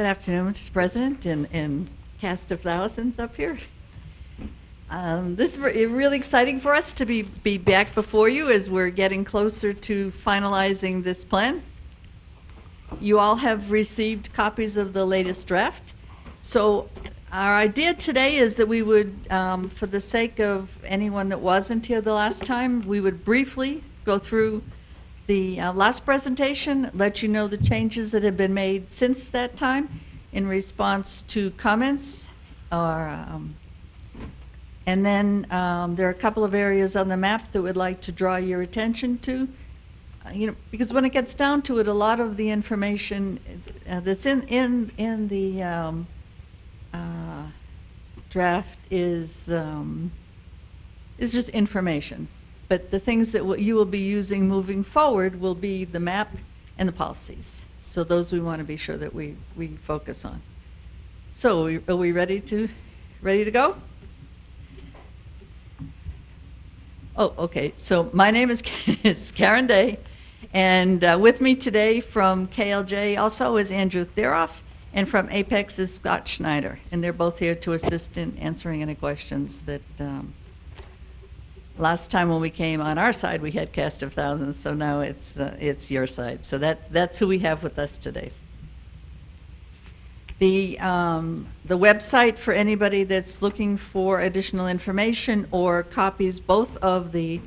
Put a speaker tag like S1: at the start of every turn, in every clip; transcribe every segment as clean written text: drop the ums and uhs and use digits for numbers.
S1: Good afternoon, Mr. President and cast of thousands up here. This is really exciting for us to be back before you as we're getting closer to finalizing this plan. You all have received copies of the latest draft. So our idea today is that we would, for the sake of anyone that wasn't here the last time, we would briefly go through the last presentation, let you know the changes that have been made since that time in response to comments. And then there are a couple of areas on the map that we'd like to draw your attention to. Because when it gets down to it, a lot of the information that's in the draft is just information. But the things that you will be using moving forward will be the map and the policies. So those we want to be sure that we focus on. So are we ready to go? Oh, okay. So my name is Karen Day, and with me today from KLJ also is Andrew Theroff, and from Apex is Scott Schneider, and they're both here to assist in answering any questions that. Last time when we came on our side, we had cast of thousands, so now it's your side. So that's who we have with us today. The website for anybody that's looking for additional information or copies both of the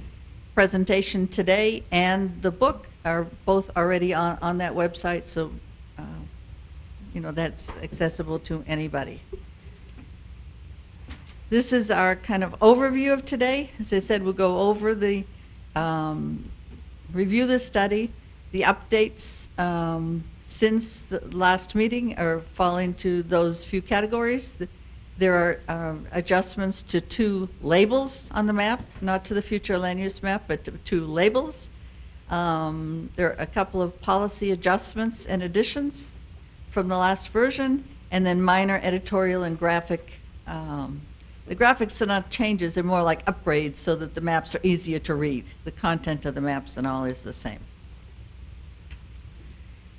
S1: presentation today and the book are both already on that website, so that's accessible to anybody. This is our kind of overview of today. As I said, we'll go over the, review the study, the updates since the last meeting fall into those few categories. There are adjustments to 2 labels on the map, not to the future land use map, but to 2 labels. There are a couple of policy adjustments and additions from the last version, and then minor editorial and graphic the graphics are not changes, they're more like upgrades so that the maps are easier to read. The content of the maps and all is the same.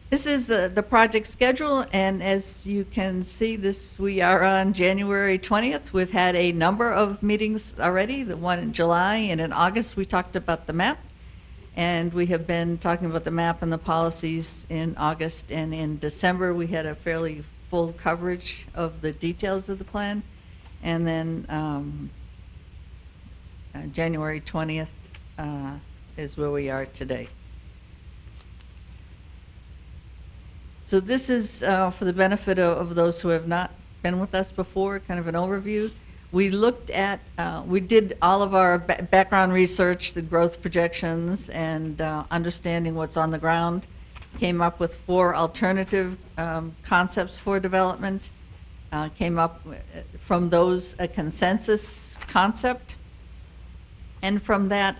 S1: This is the project schedule, and as you can see, we are on January 20th. We've had a number of meetings already, the one in July, and in August we talked about the map. And we have been talking about the map and the policies in August, and in December we had a fairly full coverage of the details of the plan. And then January 20th is where we are today. So this is for the benefit of those who have not been with us before, kind of an overview. We looked at, we did all of our background research, the growth projections, and understanding what's on the ground. Came up with 4 alternative concepts for development. Came up from those a consensus concept, and from that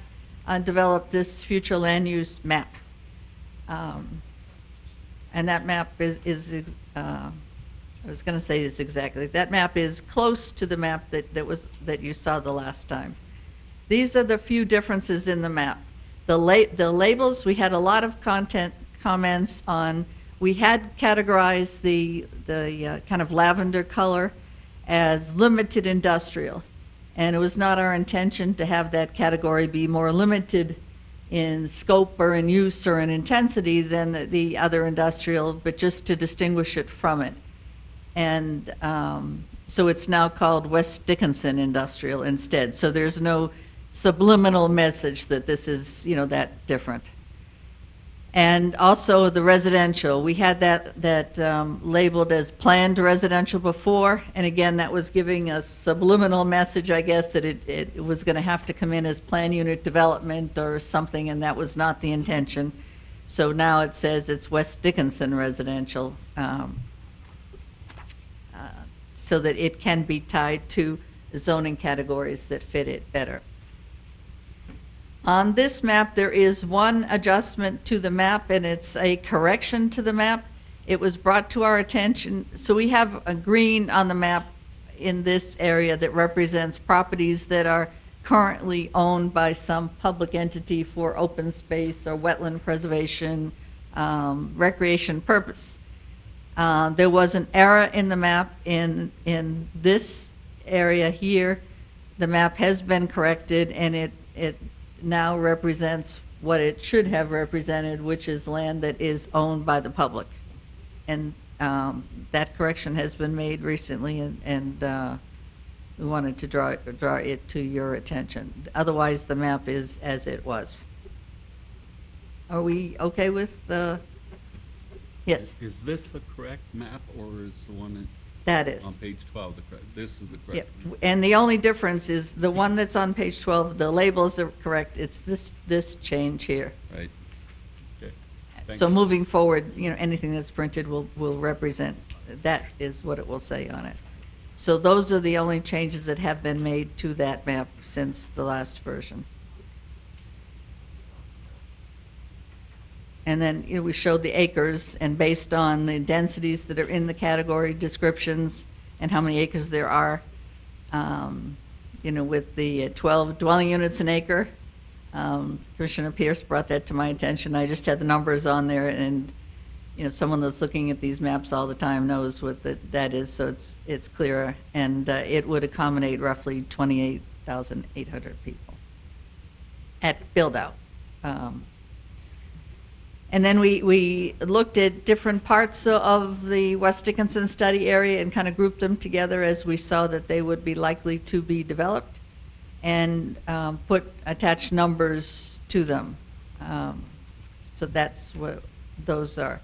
S1: developed this future land use map. And that map is I was going to say is exactly, that map is close to the map that you saw the last time. These are the few differences in the map. The labels, we had a lot of comments on. We had categorized the kind of lavender color as limited industrial, and it was not our intention to have that category be more limited in scope or in use or in intensity than the other industrial, but just to distinguish it from it. And so it's now called West Dickinson Industrial instead. So there's no subliminal message that this is, that different. And also the residential, we had that labeled as planned residential before, and again, that was giving a subliminal message, I guess, that it was going to have to come in as plan unit development or something, and that was not the intention. So now it says it's West Dickinson residential, so that it can be tied to zoning categories that fit it better. On this map, there is one adjustment to the map, and it's a correction to the map. It was brought to our attention. So we have a green on the map in this area that represents properties that are currently owned by some public entity for open space or wetland preservation, recreation purpose. There was an error in the map in this area here. The map has been corrected, and it now represents what it should have represented, which is land that is owned by the public. And that correction has been made recently, and we wanted to draw it to your attention. Otherwise, the map is as it was. Are we okay with the? Yes.
S2: Is this the correct map, or is the one
S1: That is.
S2: on page 12 the correct? This is the correct
S1: Yeah.
S2: one.
S1: And the only difference is the one that's on page 12, the labels are correct. It's this change here.
S2: Right. Okay. Thank
S1: So
S2: you.
S1: moving forward, anything that's printed will represent, that is what it will say on it. So those are the only changes that have been made to that map since the last version. And then, we showed the acres, and based on the densities that are in the category descriptions and how many acres there are, with the 12 dwelling units an acre, Commissioner Pierce brought that to my attention. I just had the numbers on there, and, someone that's looking at these maps all the time knows what that is, so it's clearer. And it would accommodate roughly 28,800 people at build-out. And then we looked at different parts of the West Dickinson study area and kind of grouped them together as we saw that they would be likely to be developed, and attached numbers to them. So that's what those are.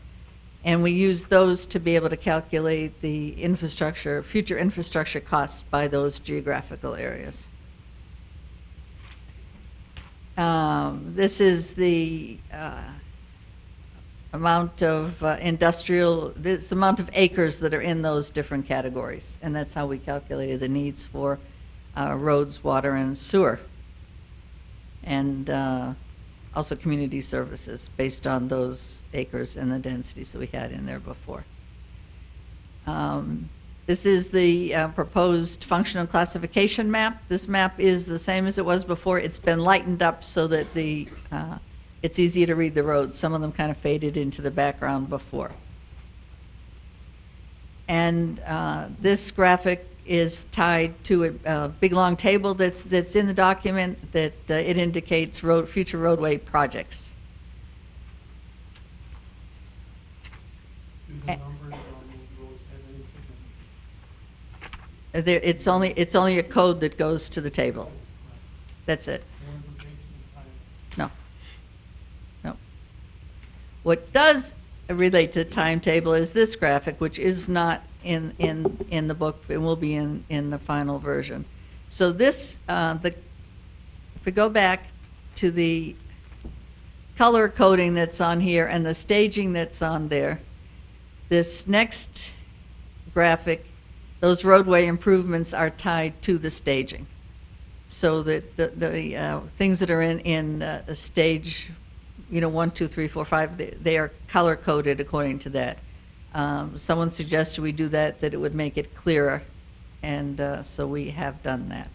S1: And we used those to be able to calculate the future infrastructure costs by those geographical areas. This is the amount of this amount of acres that are in those different categories. And that's how we calculated the needs for roads, water, and sewer. And also community services based on those acres and the densities that we had in there before. This is the proposed functional classification map. This map is the same as it was before. It's been lightened up so that it's easy to read the roads. Some of them kind of faded into the background before. And this graphic is tied to a big long table that's in the document that it indicates future roadway projects.
S3: Do the numbers on those roads have anything?
S1: It's only a code that goes to the table. That's it.
S3: No implication of time?
S1: No. No. What does relate to the timetable is this graphic, which is not in the book. It will be in the final version. So this, if we go back to the color coding that's on here and the staging that's on there, this next graphic, those roadway improvements are tied to the staging. So that the things that are in a stage, 1, 2, 3, 4, 5, they are color coded according to that. Someone suggested we do that it would make it clearer, and so we have done that.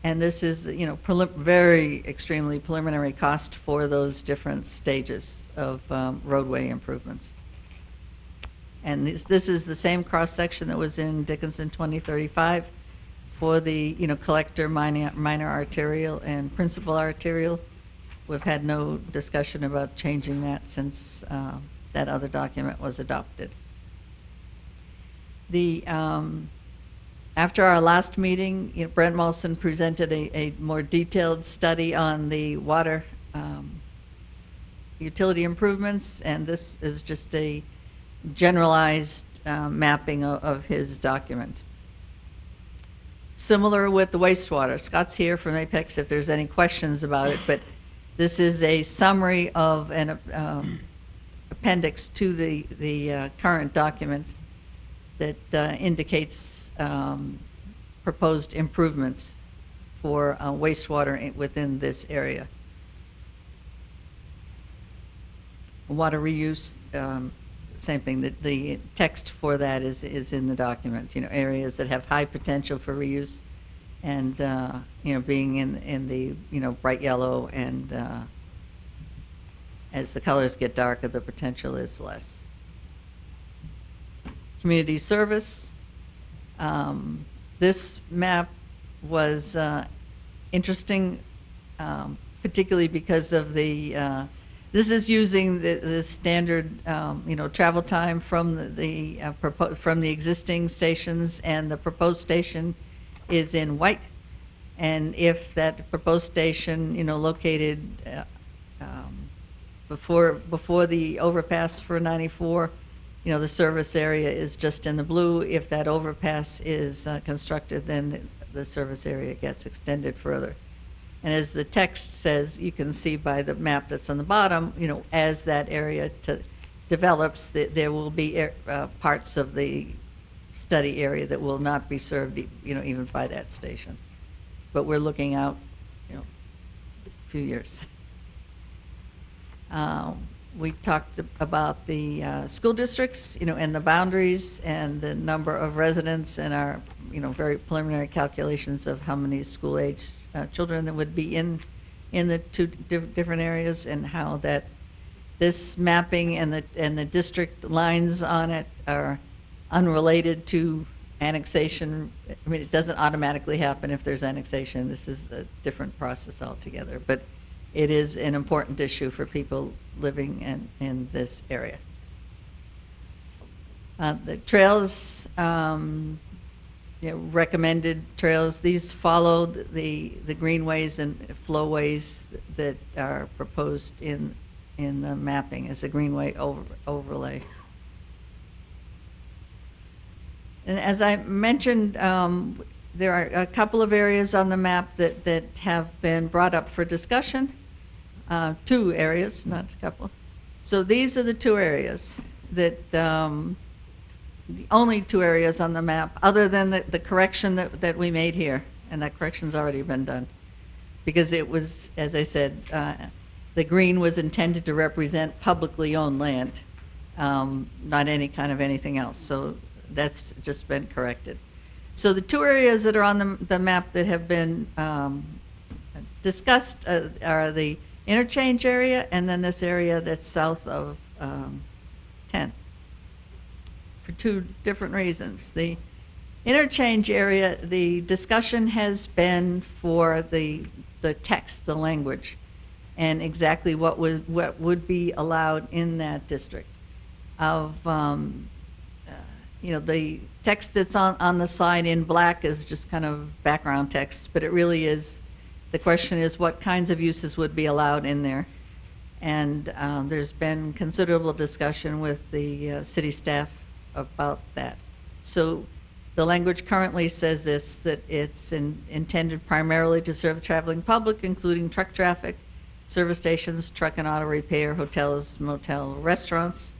S1: And this is, very extremely preliminary cost for those different stages of roadway improvements. And this is the same cross-section that was in Dickinson 2035 for the, collector, minor arterial, and principal arterial. We've had no discussion about changing that since that other document was adopted. After our last meeting, Brent Molson presented a more detailed study on the water utility improvements, and this is just a generalized mapping of his document. Similar with the wastewater. Scott's here from Apex if there's any questions about it, but this is a summary of an appendix to the current document that indicates proposed improvements for wastewater within this area. Water reuse, same thing. The text for that is in the document. Areas that have high potential for reuse and being in the bright yellow, and as the colors get darker, the potential is less. Community service. This map was interesting, particularly because of this is using the standard, travel time from from the existing stations, and the proposed station is in white. And if that proposed station, located before the overpass for 94, the service area is just in the blue. If that overpass is constructed, then the service area gets extended further. And as the text says, you can see by the map that's on the bottom, as that area develops, there will be parts of the study area that will not be served, even by that station. But we're looking out, a few years. We talked about the school districts, and the boundaries and the number of residents, and our, very preliminary calculations of how many school-age children that would be in the two different areas, and how that this mapping and the district lines on it are unrelated to annexation. I mean, it doesn't automatically happen if there's annexation. This is a different process altogether, but it is an important issue for people living in this area. The trails, recommended trails, these follow the greenways and flowways that are proposed in the mapping as a greenway overlay. And as I mentioned, there are a couple of areas on the map that have been brought up for discussion. 2 areas, not a couple. So these are the 2 areas that, the only 2 areas on the map, other than the correction that we made here, and that correction's already been done. Because it was, as I said, the green was intended to represent publicly owned land, not any kind of anything else. So that's just been corrected. So the 2 areas that are on the map that have been discussed are the interchange area, and then this area that's south of 10, for 2 different reasons. The interchange area, the discussion has been for the text, the language, and exactly what would be allowed in that district. Of the text that's on the side in black is just kind of background text, but it really is, the question is what kinds of uses would be allowed in there. And there's been considerable discussion with the city staff about that. So the language currently says this, that it's intended primarily to serve traveling public, including truck traffic, service stations, truck and auto repair, hotels, motel, restaurants.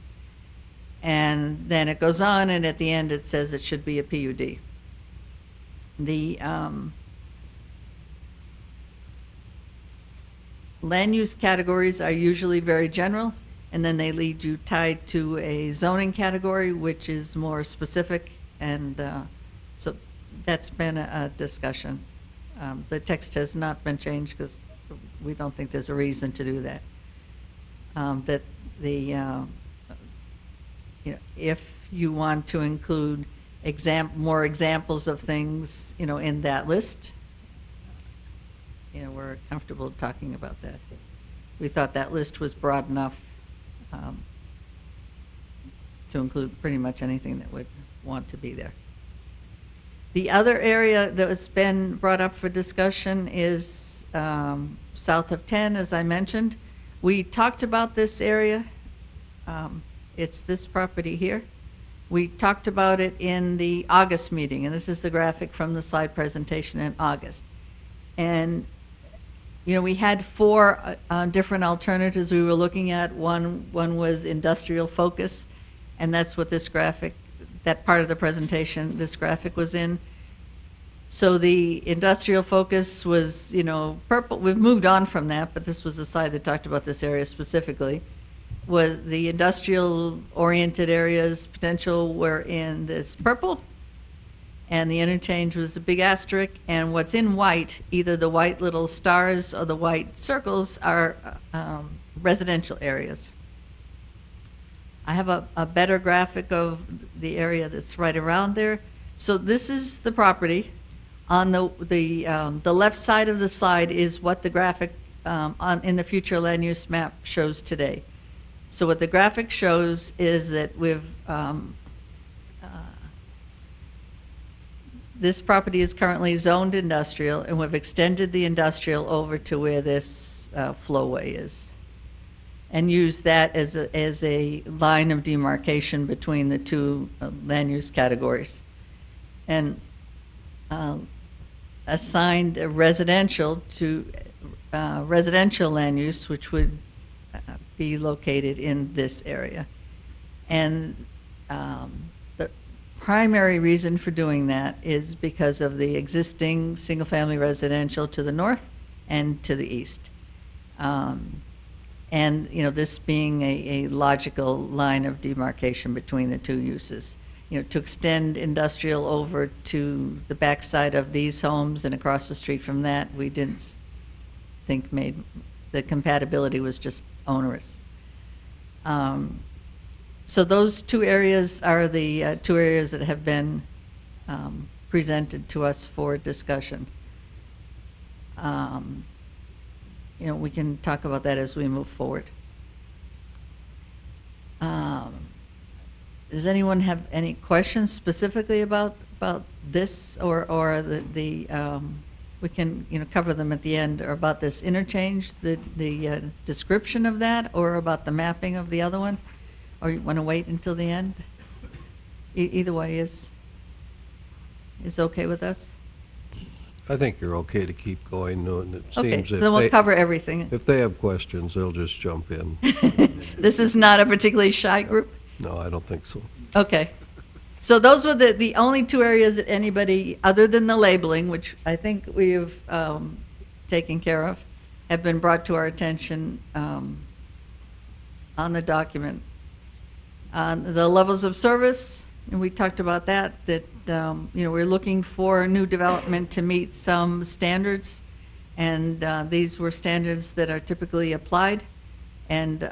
S1: And then it goes on, and at the end it says it should be a PUD. The land use categories are usually very general, and then they lead you tied to a zoning category, which is more specific, and so that's been a discussion. The text has not been changed because we don't think there's a reason to do that. That the if you want to include more examples of things, in that list, we're comfortable talking about that. We thought that list was broad enough to include pretty much anything that would want to be there. The other area that has been brought up for discussion is south of 10, as I mentioned. We talked about this area. It's this property here. We talked about it in the August meeting, and this is the graphic from the slide presentation in August. And we had 4 different alternatives we were looking at. One was industrial focus, and that's what this graphic, that part of the presentation, this graphic was in. So the industrial focus was, purple. We've moved on from that, but this was the slide that talked about this area specifically. Was the industrial-oriented areas potential were in this purple, and the interchange was a big asterisk, and what's in white, either the white little stars or the white circles, are residential areas. I have a better graphic of the area that's right around there. So this is the property. On the left side of the slide is what the graphic in the future land use map shows today. So what the graphic shows is that this property is currently zoned industrial, and we've extended the industrial over to where this flowway is, and use that as a line of demarcation between the two land use categories. And assigned a residential to residential land use, which would be located in this area. And the primary reason for doing that is because of the existing single-family residential to the north and to the east. And, you know, this being a logical line of demarcation between the two uses. You know, to extend industrial over to the backside of these homes and across the street from that, we didn't think made, the compatibility was just onerous. So those two areas are the two areas that have been presented to us for discussion. You know, we can talk about that as we move forward. Does anyone have any questions specifically about this, or we can, you know, cover them at the end, or about this interchange, the description of that, or about the mapping of the other one, or you want to wait until the end? Either way is okay with us.
S4: I think you're okay to keep going. No, and it
S1: Okay,
S4: seems
S1: so
S4: if
S1: then we'll
S4: they-
S1: cover everything.
S4: If they have questions, they'll just jump in.
S1: This is not a particularly shy group?
S4: No, I don't think so.
S1: Okay. So those were the only two areas that anybody, other than the labeling, which I think we've taken care of, have been brought to our attention on the document. The levels of service, and we talked about that, you know, we're looking for new development to meet some standards, and these were standards that are typically applied, and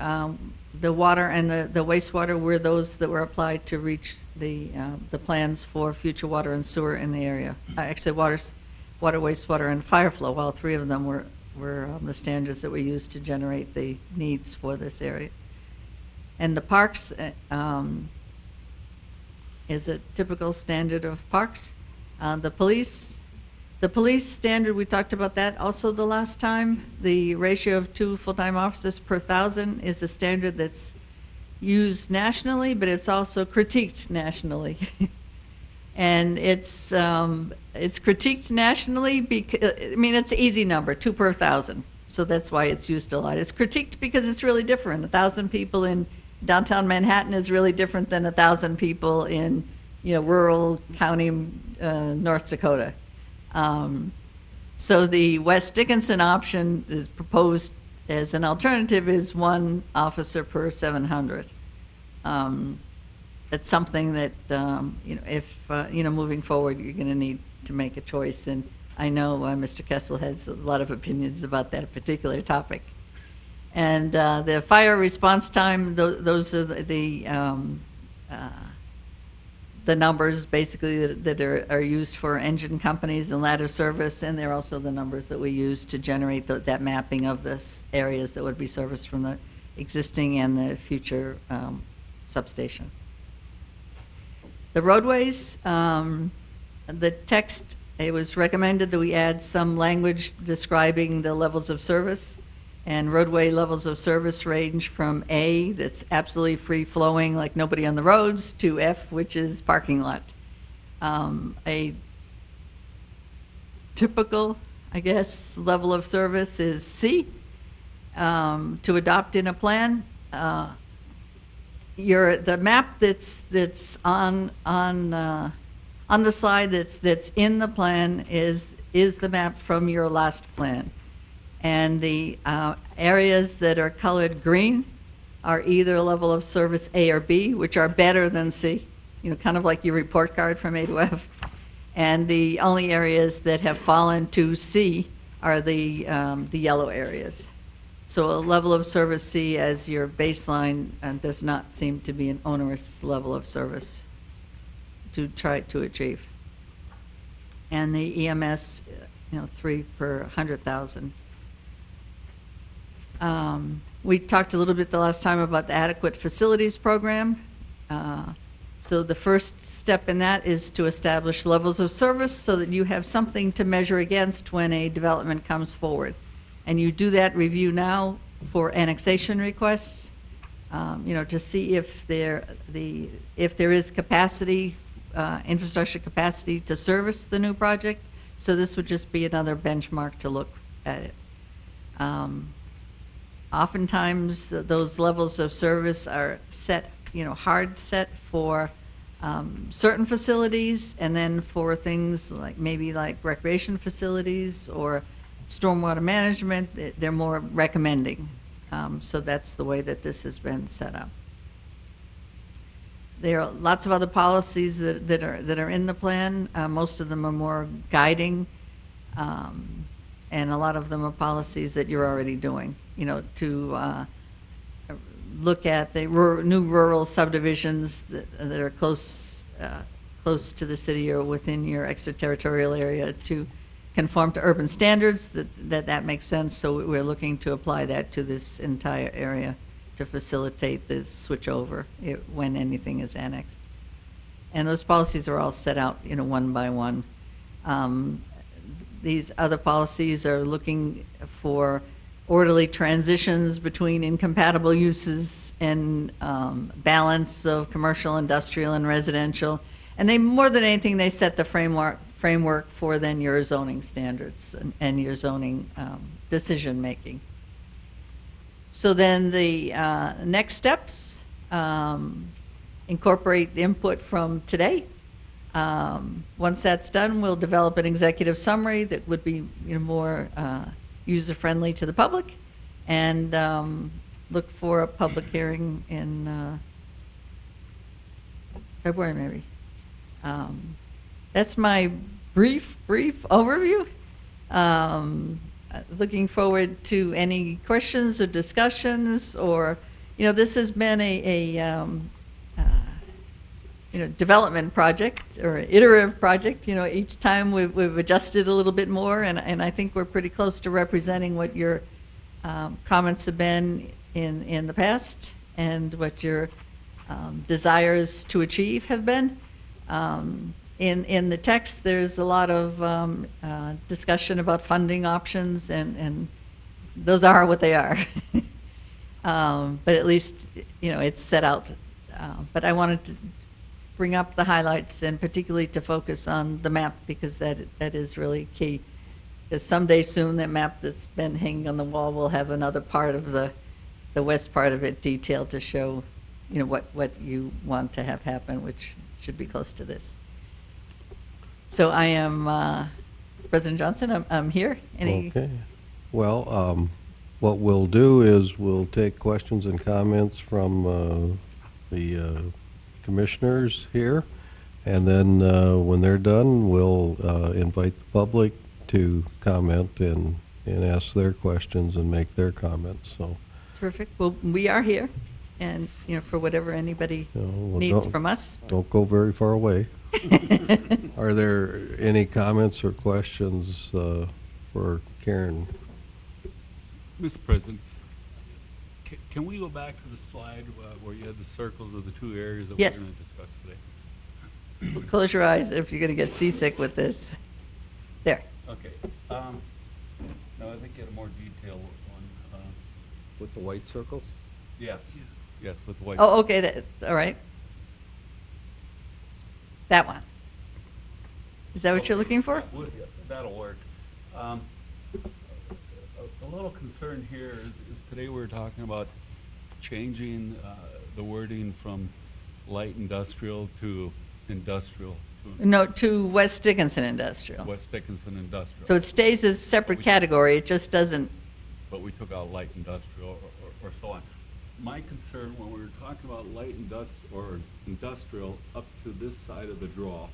S1: the water and the wastewater were those that were applied to reach the plans for future water and sewer in the area. Actually, water, wastewater, and fire flow, all three of them were the standards that we used to generate the needs for this area. And the parks is a typical standard of parks. The police standard, we talked about that also the last time. The ratio of 2 full-time officers per 1,000 is a standard that's used nationally, but it's also critiqued nationally. And it's critiqued nationally because, I mean, it's an easy number, 2 per 1,000. So that's why it's used a lot. It's critiqued because it's really different. 1,000 people in downtown Manhattan is really different than 1,000 people in, you know, rural county North Dakota. So the West Dickinson option is proposed as an alternative is 1 officer per 700. That's something that, you know, if, you know, moving forward, you're going to need to make a choice. And I know Mr. Kessel has a lot of opinions about that particular topic. And the fire response time, those are the numbers basically that are used for engine companies and ladder service, and they're also the numbers that we use to generate that mapping of the areas that would be serviced from the existing and the future substation. The roadways, the text, it was recommended that we add some language describing the levels of service. And roadway levels of service range from A, that's absolutely free-flowing, like nobody on the roads, to F, which is parking lot. A typical, I guess, level of service is C. To adopt in a plan, the map that's on the slide that's in the plan is the map from your last plan. And the areas that are colored green are either level of service A or B, which are better than C, you know, kind of like your report card from A to F. And the only areas that have fallen to C are the yellow areas. So a level of service C as your baseline does not seem to be an onerous level of service to try to achieve. And the EMS, 3 per 100,000. We talked a little bit the last time about the adequate facilities program. So the first step in that is to establish levels of service so that you have something to measure against when a development comes forward. And you do that review now for annexation requests, to see if there is capacity, infrastructure capacity to service the new project. So this would just be another benchmark to look at it. Oftentimes, those levels of service are set, hard set for certain facilities, and then for things like maybe like recreation facilities or stormwater management, they're more recommending. So that's the way that this has been set up. There are lots of other policies that are in the plan. Most of them are more guiding, and a lot of them are policies that you're already doing. To look at the new rural subdivisions that are close to the city or within your extraterritorial area to conform to urban standards. That makes sense. So we're looking to apply that to this entire area to facilitate the switch over when anything is annexed. And those policies are all set out, one by one. These other policies are looking for orderly transitions between incompatible uses and balance of commercial, industrial, and residential. And they, more than anything, they set the framework for then your zoning standards and your zoning decision making. So then the next steps incorporate the input from today. Once that's done, we'll develop an executive summary that would be more user-friendly to the public, and look for a public hearing in February, maybe. That's my brief overview. Looking forward to any questions or discussions, or, this has been a development project or iterative project. Each time we've adjusted a little bit more, and I think we're pretty close to representing what your comments have been in the past and what your desires to achieve have been. In the text, there's a lot of discussion about funding options, and those are what they are. But at least, it's set out. But I wanted to bring up the highlights, and particularly to focus on the map, because that is really key. Because someday soon, that map that's been hanging on the wall will have another part of the west part of it detailed to show, what you want to have happen, which should be close to this. So I am President Johnson. I'm here.
S4: Okay. Well, what we'll do is we'll take questions and comments from the commissioners here, and then when they're done, we'll invite the public to comment and ask their questions and make their comments. So
S1: terrific. Well, we are here, and for whatever anybody needs from us.
S4: Don't go very far away. Are there any comments or questions for Karen?
S2: Mr. President, can we go back to the slide where you had the circles of the two areas that
S1: Yes.
S2: we're going to discuss today?
S1: Close your eyes if you're going to get seasick with this. There.
S2: Okay. No, I think you had a more detailed one.
S4: With the white circles?
S2: Yes. Yes, with the white.
S1: Oh, okay. That's all right. That one. Is that what you're looking for?
S2: That'll work. A little concern here is today we're talking about changing the wording from light industrial to industrial.
S1: No, to West Dickinson Industrial.
S2: West Dickinson industrial.
S1: So it stays as a separate category. It just doesn't.
S2: But we took out light industrial or so on. My concern when we were talking about light industrial up to this side of the draw,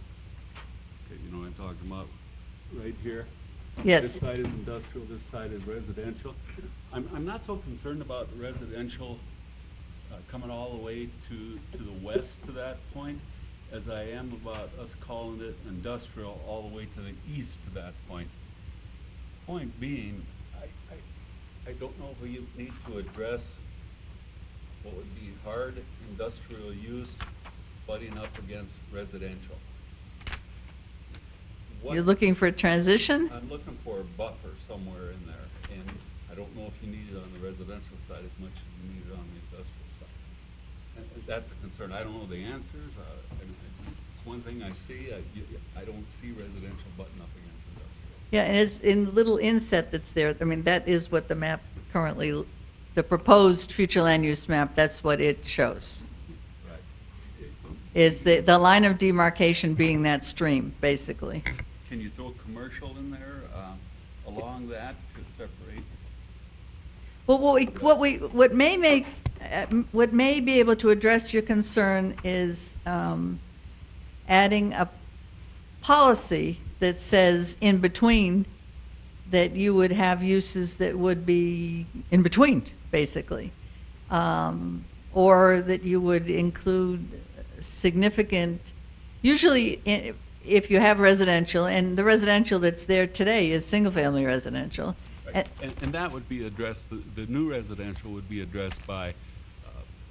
S2: you know, I'm talking about right here.
S1: Yes.
S2: This side is industrial, this side is residential. I'm not so concerned about residential coming all the way to the west to that point as I am about us calling it industrial all the way to the east to that point. Point being, I don't know if we need to address what would be hard industrial use butting up against residential. What-
S1: You're looking for a transition?
S2: I'm looking for a buffer somewhere in there, and I don't know if you need it on the residential side as much as you need it on the industrial side. And that's a concern. I don't know the answers. It's one thing I see. I don't see residential button up against industrial.
S1: Yeah, and it's in the little inset that's there, I mean, that is what the map currently, the proposed future land use map, that's what it shows.
S2: Right.
S1: Is the line of demarcation being that stream, basically.
S2: Can you throw commercial in there along that to separate?
S1: Well, what may be able to address your concern is adding a policy that says in between that you would have uses that would be in between, basically. Or that you would include significant, usually if you have residential, and the residential that's there today is single-family residential.
S2: Right. And that would be addressed, the new residential would be addressed by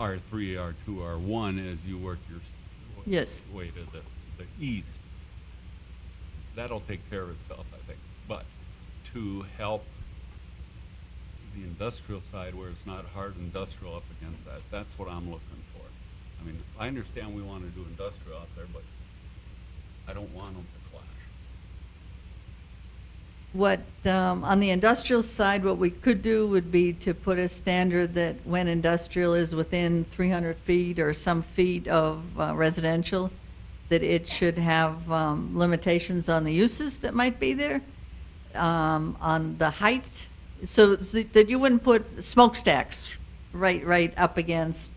S2: R3, R2, R1 as you work your
S1: Yes.
S2: way to the east. That'll take care of itself, I think. But to help the industrial side where it's not hard industrial up against that, that's what I'm looking for. I mean, I understand we want to do industrial out there, but I don't want them to clash.
S1: What, on the industrial side, what we could do would be to put a standard that when industrial is within 300 feet or some feet of residential, that it should have limitations on the uses that might be there, on the height, so that you wouldn't put smokestacks right up against,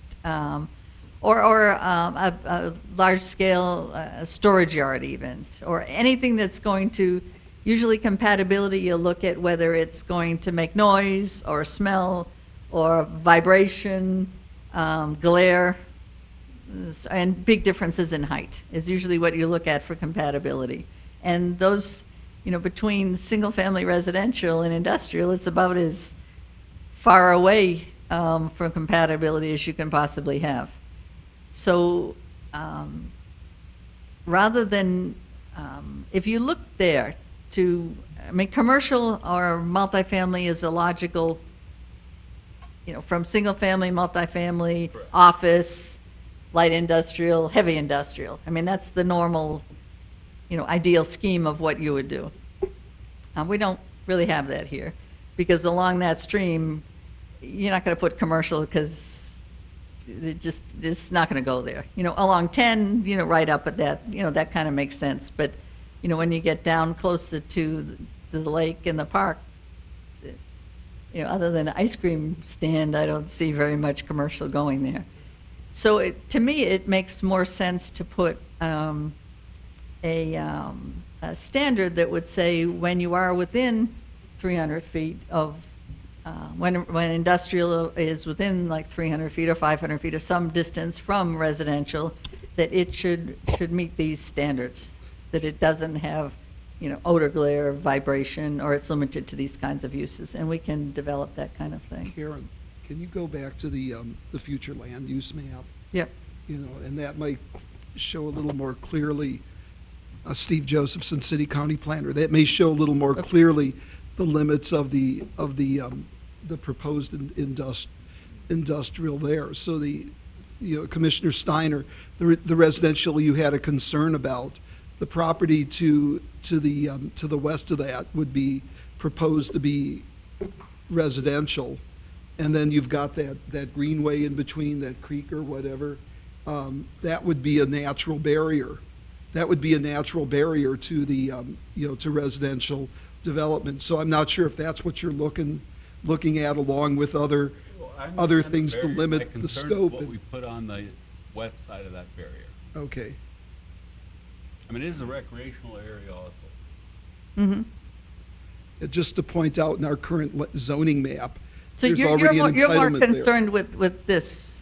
S1: or a large-scale storage yard even, or anything that's going to, usually compatibility, you'll look at whether it's going to make noise or smell or vibration, glare, and big differences in height is usually what you look at for compatibility. And those, you know, between single-family residential and industrial, it's about as far away from compatibility as you can possibly have. So rather than, if you look there to, I mean, commercial or multifamily is a logical, you know, from single-family, multifamily,
S2: Correct.
S1: office, light industrial, heavy industrial. I mean, that's the normal, you know, ideal scheme of what you would do. We don't really have that here, because along that stream, you're not going to put commercial because it's not going to go there. You know, along 10, you know, right up at that, you know, that kind of makes sense. But, you know, when you get down closer to the lake and the park, you know, other than an ice cream stand, I don't see very much commercial going there. So to me, it makes more sense to put a standard that would say when you are within 300 feet of, when industrial is within like 300 feet or 500 feet or some distance from residential, that it should meet these standards, that it doesn't have, you know, odor, glare, vibration, or it's limited to these kinds of uses, and we can develop that kind of thing.
S5: Karen, can you go back to the future land use map?
S1: Yep.
S5: You know, and that might show a little more clearly, Steve Josephson, city county planner, that may show a little more clearly the limits of the proposed industrial there. So you know, Commissioner Steiner, the residential you had a concern about, the property to the west of that would be proposed to be residential, and then you've got that greenway in between, that creek or whatever. That would be a natural barrier. That would be a natural barrier to the you know, to residential development. So I'm not sure if that's what you're looking at, along with other things to limit the scope.
S2: What we put on the west side of that barrier.
S5: Okay.
S2: I mean, it is a recreational area also.
S1: Mm-hmm.
S5: Just to point out, in our current zoning map,
S1: So
S5: there's
S1: you're
S5: already an
S1: you're more
S5: entitlement there.
S1: concerned with this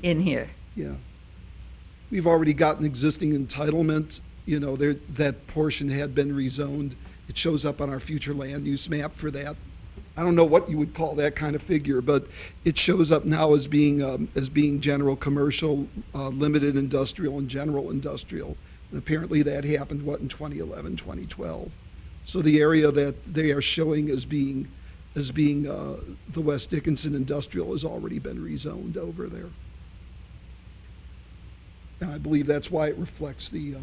S1: in here.
S5: Yeah. We've already got an existing entitlement, you know, there, that portion had been rezoned. It shows up on our future land use map for that. I don't know what you would call that kind of figure, but it shows up now as being general commercial, limited industrial, and general industrial. And apparently that happened, what, in 2011, 2012. So the area that they are showing as being the West Dickinson industrial has already been rezoned over there. And I believe that's why it reflects the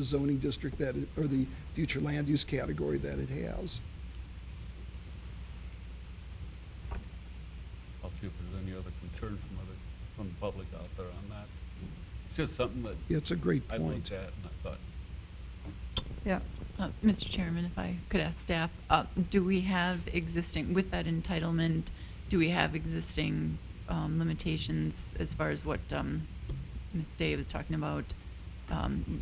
S5: zoning district that it, or the future land use category that it has.
S2: I'll see if there's any other concern from the public out there on that. It's just something that
S5: Yeah, it's a great
S2: I
S5: point.
S2: looked at and I thought,
S1: Yeah.
S6: Mr. Chairman, if I could ask staff, do we have existing, with that entitlement, do we have existing limitations as far as what Ms. Day was talking about,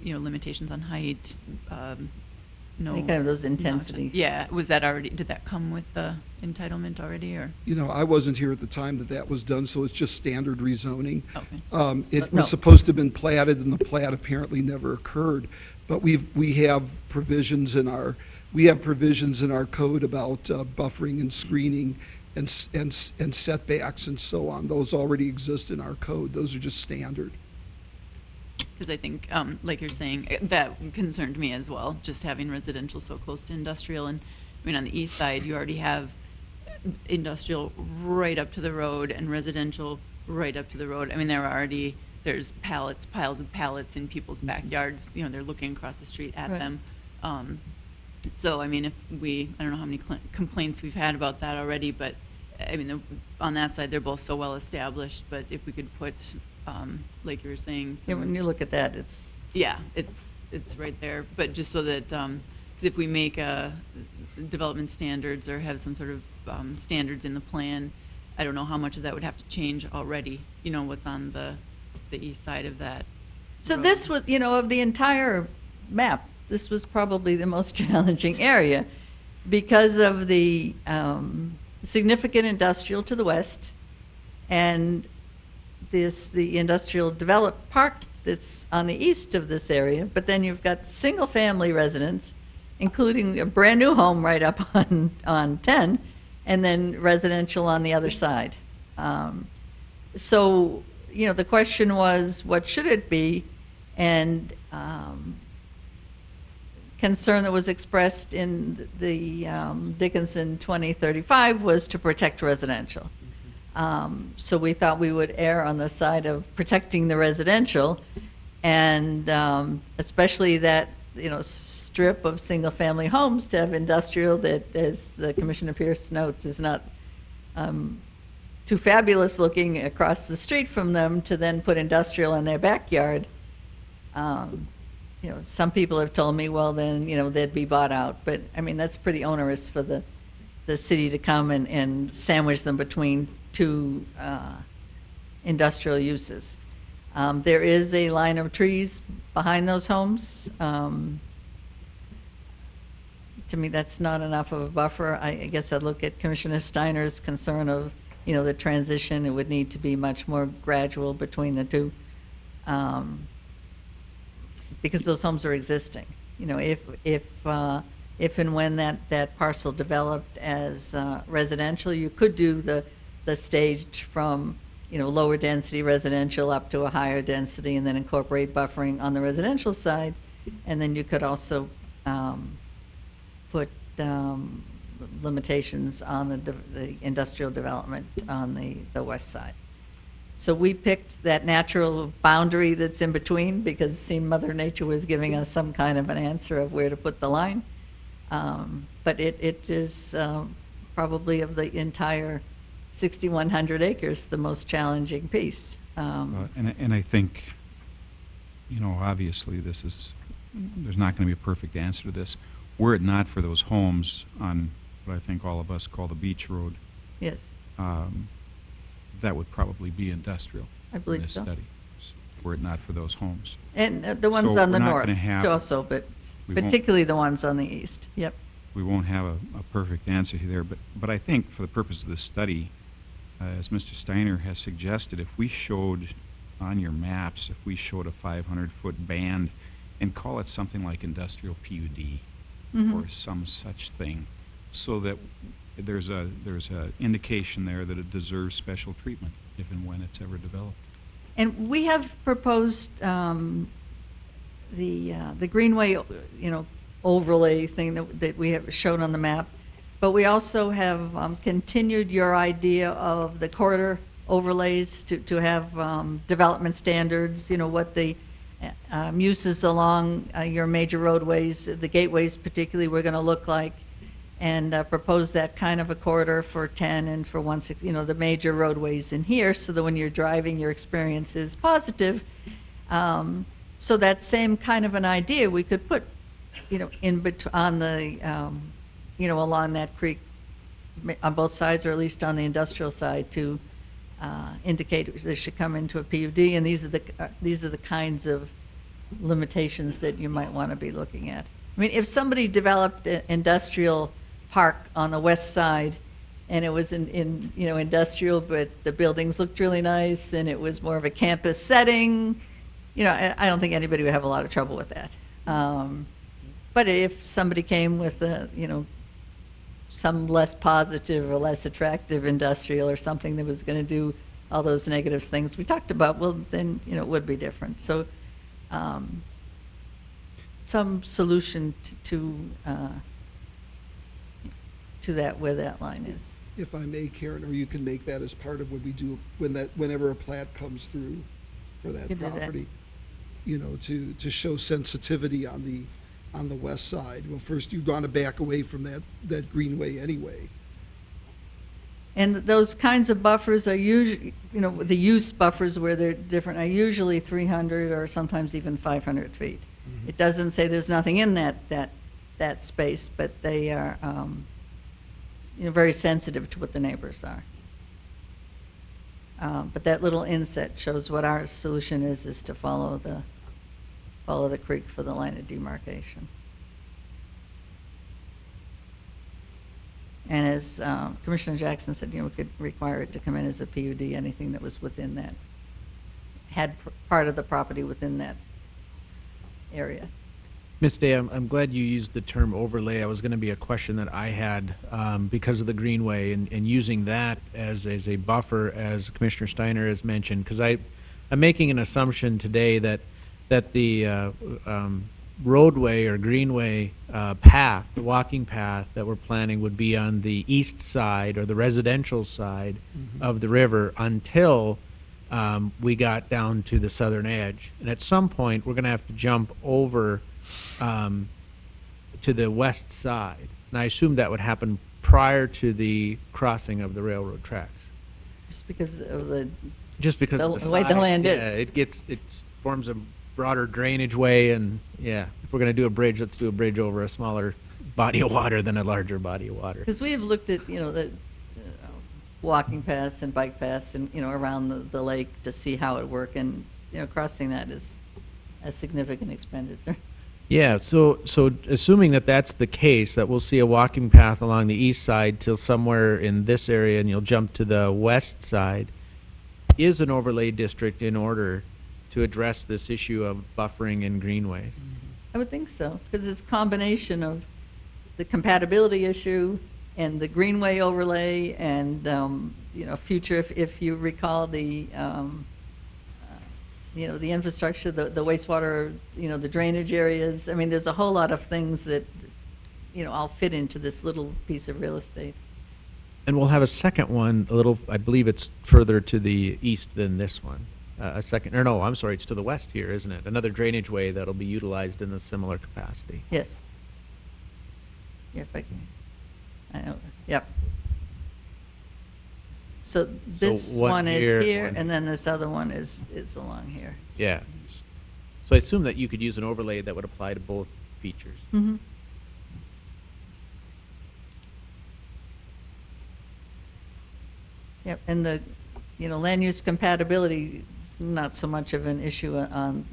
S6: you know, limitations on height, no.
S1: Any kind of those
S6: no, just-
S1: intensity.
S6: Yeah, was that already, did that come with the entitlement already, or?
S5: You know, I wasn't here at the time that was done, so it's just standard rezoning.
S6: Okay.
S5: It
S1: No.
S5: was supposed to have been platted, and the plat apparently never occurred. But we have provisions in our code about buffering and screening and setbacks and so on. Those already exist in our code. Those are just standard.
S6: Because I think, like you're saying, that concerned me as well, just having residential so close to industrial. And, I mean, on the east side, you already have industrial right up to the road and residential right up to the road. I mean, there's piles of pallets in people's backyards, you know, they're looking across the street at
S1: Right.
S6: them. So, I mean, I don't know how many complaints we've had about that already, but, I mean, on that side, they're both so well established, but if we could put, like you were saying.
S1: Yeah,
S6: some-
S1: when you look at that, it's,
S6: yeah, it's right there, but just so that, 'cause if we make development standards or have some sort of standards in the plan, I don't know how much of that would have to change already, you know, what's on the east side of that.
S1: so
S6: road.
S1: this was, you know, of the entire map, this was probably the most challenging area because of the significant industrial to the west and the industrial developed park that's on the east of this area, but then you've got single-family residents, including a brand-new home right up on 10, and then residential on the other side. So, you know, the question was, what should it be? And concern that was expressed in the Dickinson 2035 was to protect residential. So we thought we would err on the side of protecting the residential, and especially that, you know, strip of single-family homes to have industrial that, as Commissioner Pierce notes, is not too fabulous looking across the street from them, to then put industrial in their backyard. You know, some people have told me, well, then, you know, they'd be bought out. But, I mean, that's pretty onerous for the city to come and sandwich them between two industrial uses. There is a line of trees behind those homes. To me, that's not enough of a buffer. I guess I'd look at Commissioner Steiner's concern of, you know, the transition. It would need to be much more gradual between the two, because those homes are existing. You know, if and when that parcel developed as residential, you could do the stage from, you know, lower density residential up to a higher density, and then incorporate buffering on the residential side. And then you could also put limitations on the industrial development on the west side. So we picked that natural boundary that's in between, because it seemed Mother Nature was giving us some kind of an answer of where to put the line. But it is probably, of the entire 6,100 acres, the most challenging piece.
S7: And I think, you know, obviously there's not going to be a perfect answer to this. Were it not for those homes on what I think all of us call the beach road,
S1: Yes,
S7: that would probably be industrial.
S1: I believe
S7: in this
S1: so.
S7: study. were it not for those homes.
S1: And the ones
S7: So
S1: on the
S7: we're not
S1: north
S7: gonna have-
S1: also, but
S7: we won't-
S1: particularly the ones on the east. Yep.
S7: We won't have a perfect answer there, but I think for the purpose of this study, as Mr. Steiner has suggested, if we showed on your maps, if we showed a 500-foot band and call it something like industrial PUD or some such thing, so that there's a indication there that it deserves special treatment if and when it's ever developed.
S1: And we have proposed the Greenway, overlay thing that we have shown on the map, but we also have continued your idea of the corridor overlays to have development standards, what the uses along your major roadways, the gateways particularly, we're going to look like, and propose that kind of a corridor for 10 and for 160, the major roadways in here, so that when you're driving, your experience is positive. So that same kind of an idea we could put, in between on the, along that creek, on both sides, or at least on the industrial side, to indicate they should come into a PUD, and these are the kinds of limitations that you might want to be looking at. I mean, if somebody developed an industrial park on the west side, and it was in industrial, but the buildings looked really nice, and it was more of a campus setting, I don't think anybody would have a lot of trouble with that. But if somebody came with some less positive or less attractive industrial or something that was going to do all those negative things we talked about, well, then, it would be different. So some solution to that, where that line is.
S5: If I may, Karen, or you can make that as part of what we do whenever a plat comes through for that
S1: You can do that.
S5: property, to show sensitivity on the west side. Well, first, you'd want to back away from that greenway anyway.
S1: And those kinds of buffers are usually, the use buffers where they're different are usually 300 or sometimes even 500 feet. It doesn't say there's nothing in that space, but they are, very sensitive to what the neighbors are. But that little inset shows what our solution is to follow the creek for the line of demarcation. And as Commissioner Jackson said, we could require it to come in as a PUD, anything that was within that, had part of the property within that area.
S8: Ms. Day, I'm glad you used the term overlay. It was going to be a question that I had because of the greenway and using that as a buffer, as Commissioner Steiner has mentioned, because I'm making an assumption today that the roadway or greenway path, the walking path that we're planning would be on the east side or the residential side of the river until we got down to the southern edge. And at some point, we're going to have to jump over to the west side. And I assume that would happen prior to the crossing of the railroad tracks.
S1: Just because of the
S8: Of the
S1: way the
S8: size,
S1: land is.
S8: Yeah, it forms a broader drainage way, and if we're going to do a bridge, let's do a bridge over a smaller body of water than a larger body of water.
S1: Because we have looked at, the walking paths and bike paths and, around the lake to see how it work, and, crossing that is a significant expenditure.
S8: Yeah, so assuming that that's the case, that we'll see a walking path along the east side till somewhere in this area, and you'll jump to the west side, is an overlay district in order to address this issue of buffering and greenways?
S1: I would think so, because it's a combination of the compatibility issue and the greenway overlay and, future, if you recall the infrastructure, the wastewater, the drainage areas. I mean, there's a whole lot of things that, all fit into this little piece of real estate.
S8: And we'll have a second one, I believe it's further to the east than this one. It's to the west here, isn't it? Another drainage way that'll be utilized in a similar capacity.
S1: Yes. Yeah, if I can. I know, yep. So this
S8: one
S1: one is
S8: here,
S1: here,
S8: one-
S1: and then this other one is along here.
S8: Yeah. So I assume that you could use an overlay that would apply to both features.
S1: Mm-hmm. Yep, and the, land use compatibility it's not so much of an issue on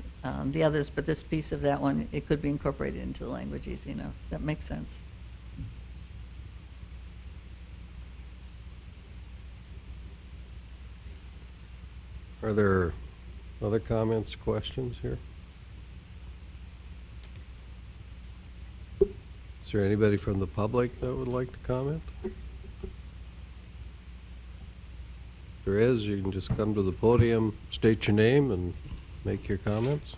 S1: the others, but this piece of that one, it could be incorporated into the language easy enough. That makes sense.
S4: Are there other comments, questions here? Is there anybody from the public that would like to comment? If there is, you can just come to the podium, state your name, and make your comments.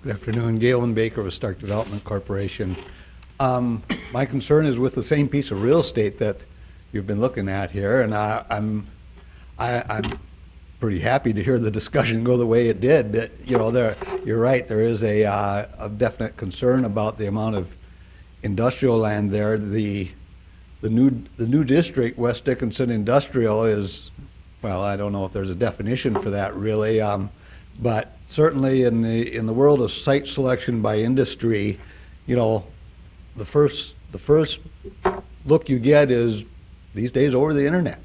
S9: Good afternoon, Galen Baker with Stark Development Corporation. My concern is with the same piece of real estate that you've been looking at here, and I'm pretty happy to hear the discussion go the way it did. But you're right. There is a definite concern about the amount of industrial land there. The new district, West Dickinson Industrial, is, well, I don't know if there's a definition for that really, but certainly in the world of site selection by industry, the first look you get is these days over the internet.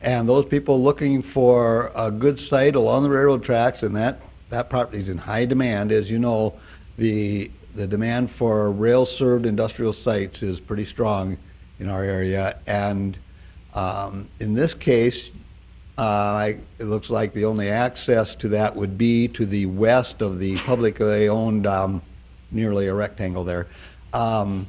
S9: And those people looking for a good site along the railroad tracks, and that property is in high demand. As you know, the demand for rail-served industrial sites is pretty strong in our area. And in this case, it looks like the only access to that would be to the west of the publicly owned, nearly a rectangle there. And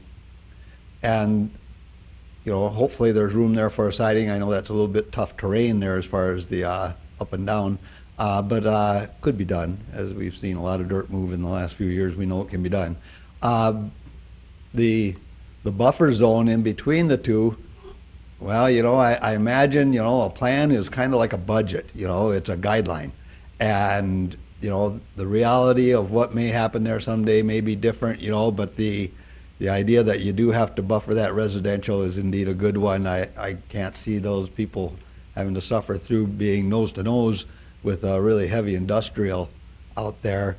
S9: hopefully there's room there for a siding. I know that's a little bit tough terrain there as far as the up and down, but could be done. As we've seen a lot of dirt move in the last few years, we know it can be done. The buffer zone in between the two, well, I imagine, a plan is kind of like a budget. It's a guideline. And, the reality of what may happen there someday may be different, but the idea that you do have to buffer that residential is indeed a good one. I can't see those people having to suffer through being nose to nose with a really heavy industrial out there.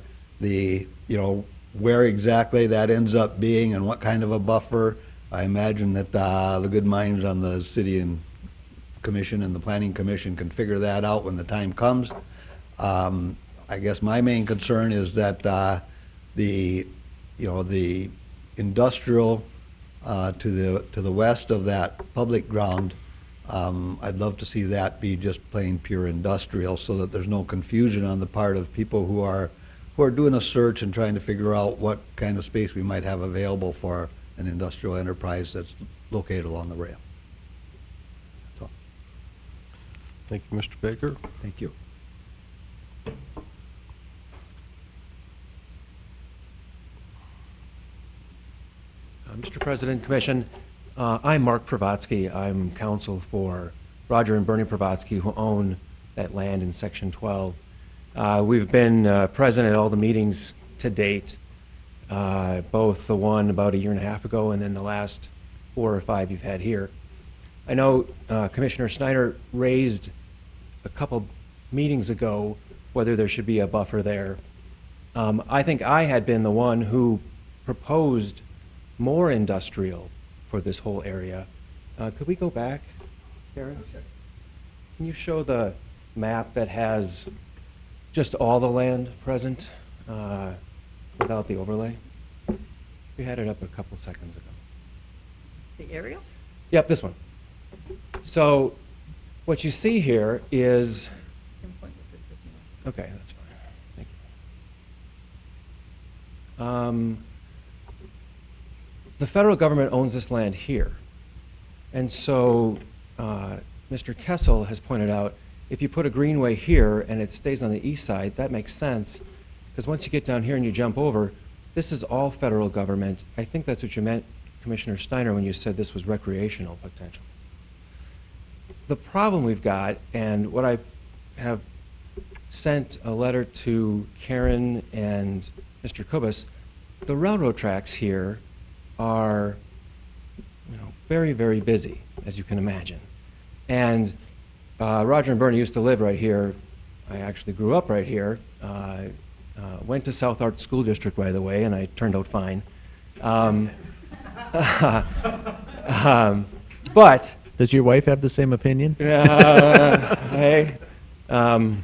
S9: Where exactly that ends up being and what kind of a buffer, I imagine that the good minds on the city and commission and the planning commission can figure that out when the time comes. I guess my main concern is that the industrial to the west of that public ground, I'd love to see that be just plain pure industrial, so that there's no confusion on the part of people who are doing a search and trying to figure out what kind of space we might have available for an industrial enterprise that's located along the rail. That's all.
S4: Thank you, Mr. Baker.
S9: Thank you.
S10: Mr. President, Commission, I'm Mark Pravatsky. I'm counsel for Roger and Bernie Pravatsky, who own that land in Section 12. We've been present at all the meetings to date, both the one about a year and a half ago and then the last 4 or 5 you've had here. I know Commissioner Snyder raised a couple meetings ago whether there should be a buffer there. I think I had been the one who proposed more industrial for this whole area. Could we go back, Karen? Can you show the map that has just all the land present without the overlay? We had it up a couple seconds ago.
S1: The aerial?
S10: Yep, this one. So what you see here is,
S1: Pinpoint with this if you want.
S10: okay, that's fine. Thank you. The federal government owns this land here. And so Mr. Kessel has pointed out, if you put a greenway here and it stays on the east side, that makes sense, because once you get down here and you jump over, this is all federal government. I think that's what you meant, Commissioner Steiner, when you said this was recreational potential. The problem we've got, and what I have sent a letter to Karen and Mr. Kubas, the railroad tracks here are very, very busy, as you can imagine. And Roger and Bernie used to live right here. I actually grew up right here. Went to South Arts School District, by the way, and I turned out fine. But
S8: Does your wife have the same opinion?
S10: Hey, you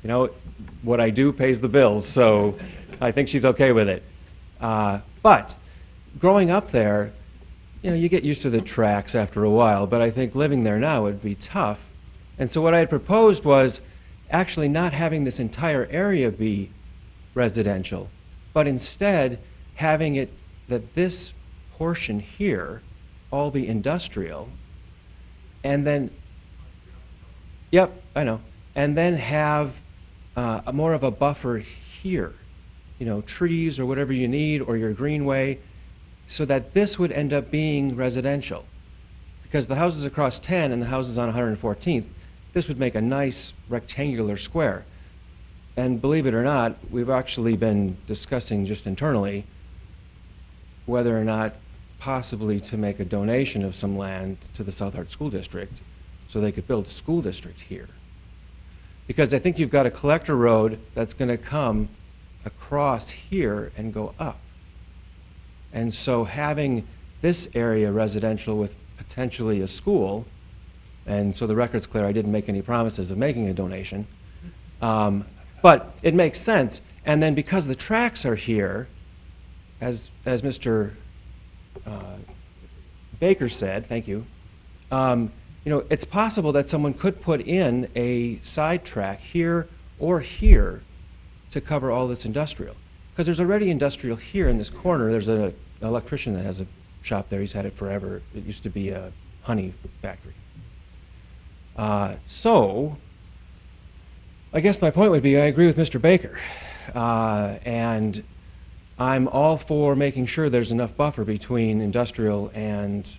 S10: know, what I do pays the bills, so I think she's okay with it. But growing up there, you know, you get used to the tracks after a while, but I think living there now would be tough. And so what I had proposed was actually not having this entire area be residential, but instead having it that this portion here all be industrial, and then, yep, I know, and then have more of a buffer here, you know, trees or whatever you need, or your greenway, so that this would end up being residential. Because the houses across 10 and the houses on 114th, this would make a nice rectangular square. And believe it or not, we've actually been discussing just internally whether or not possibly to make a donation of some land to the South Hart School District so they could build a school district here. Because I think you've got a collector road that's going to come across here and go up. And so having this area residential with potentially a school, and so the record's clear, I didn't make any promises of making a donation, but it makes sense. And then because the tracks are here, as Mr. Baker said, thank you, you know, it's possible that someone could put in a side track here or here to cover all this industrial. Because there's already industrial here in this corner. There's an electrician that has a shop there. He's had it forever. It used to be a honey factory. So I guess my point would be I agree with Mr. Baker. And I'm all for making sure there's enough buffer between industrial and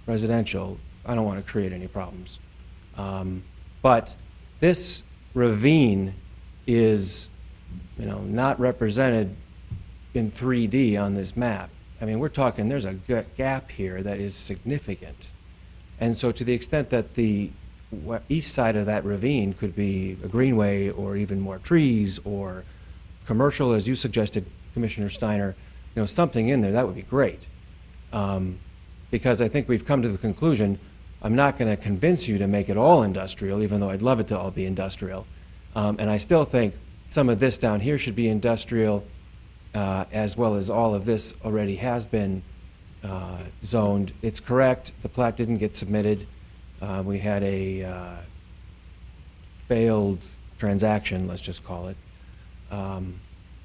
S10: residential. I don't want to create any problems. But this ravine is, you know, not represented in 3D on this map. I mean, we're talking, there's a gap here that is significant. And so to the extent that the east side of that ravine could be a greenway or even more trees or commercial, as you suggested, Commissioner Steiner, you know, something in there, that would be great. Because I think we've come to the conclusion, I'm not going to convince you to make it all industrial, even though I'd love it to all be industrial. And I still think some of this down here should be industrial, as well as all of this already has been zoned. It's correct, the plat didn't get submitted. We had a failed transaction, let's just call it.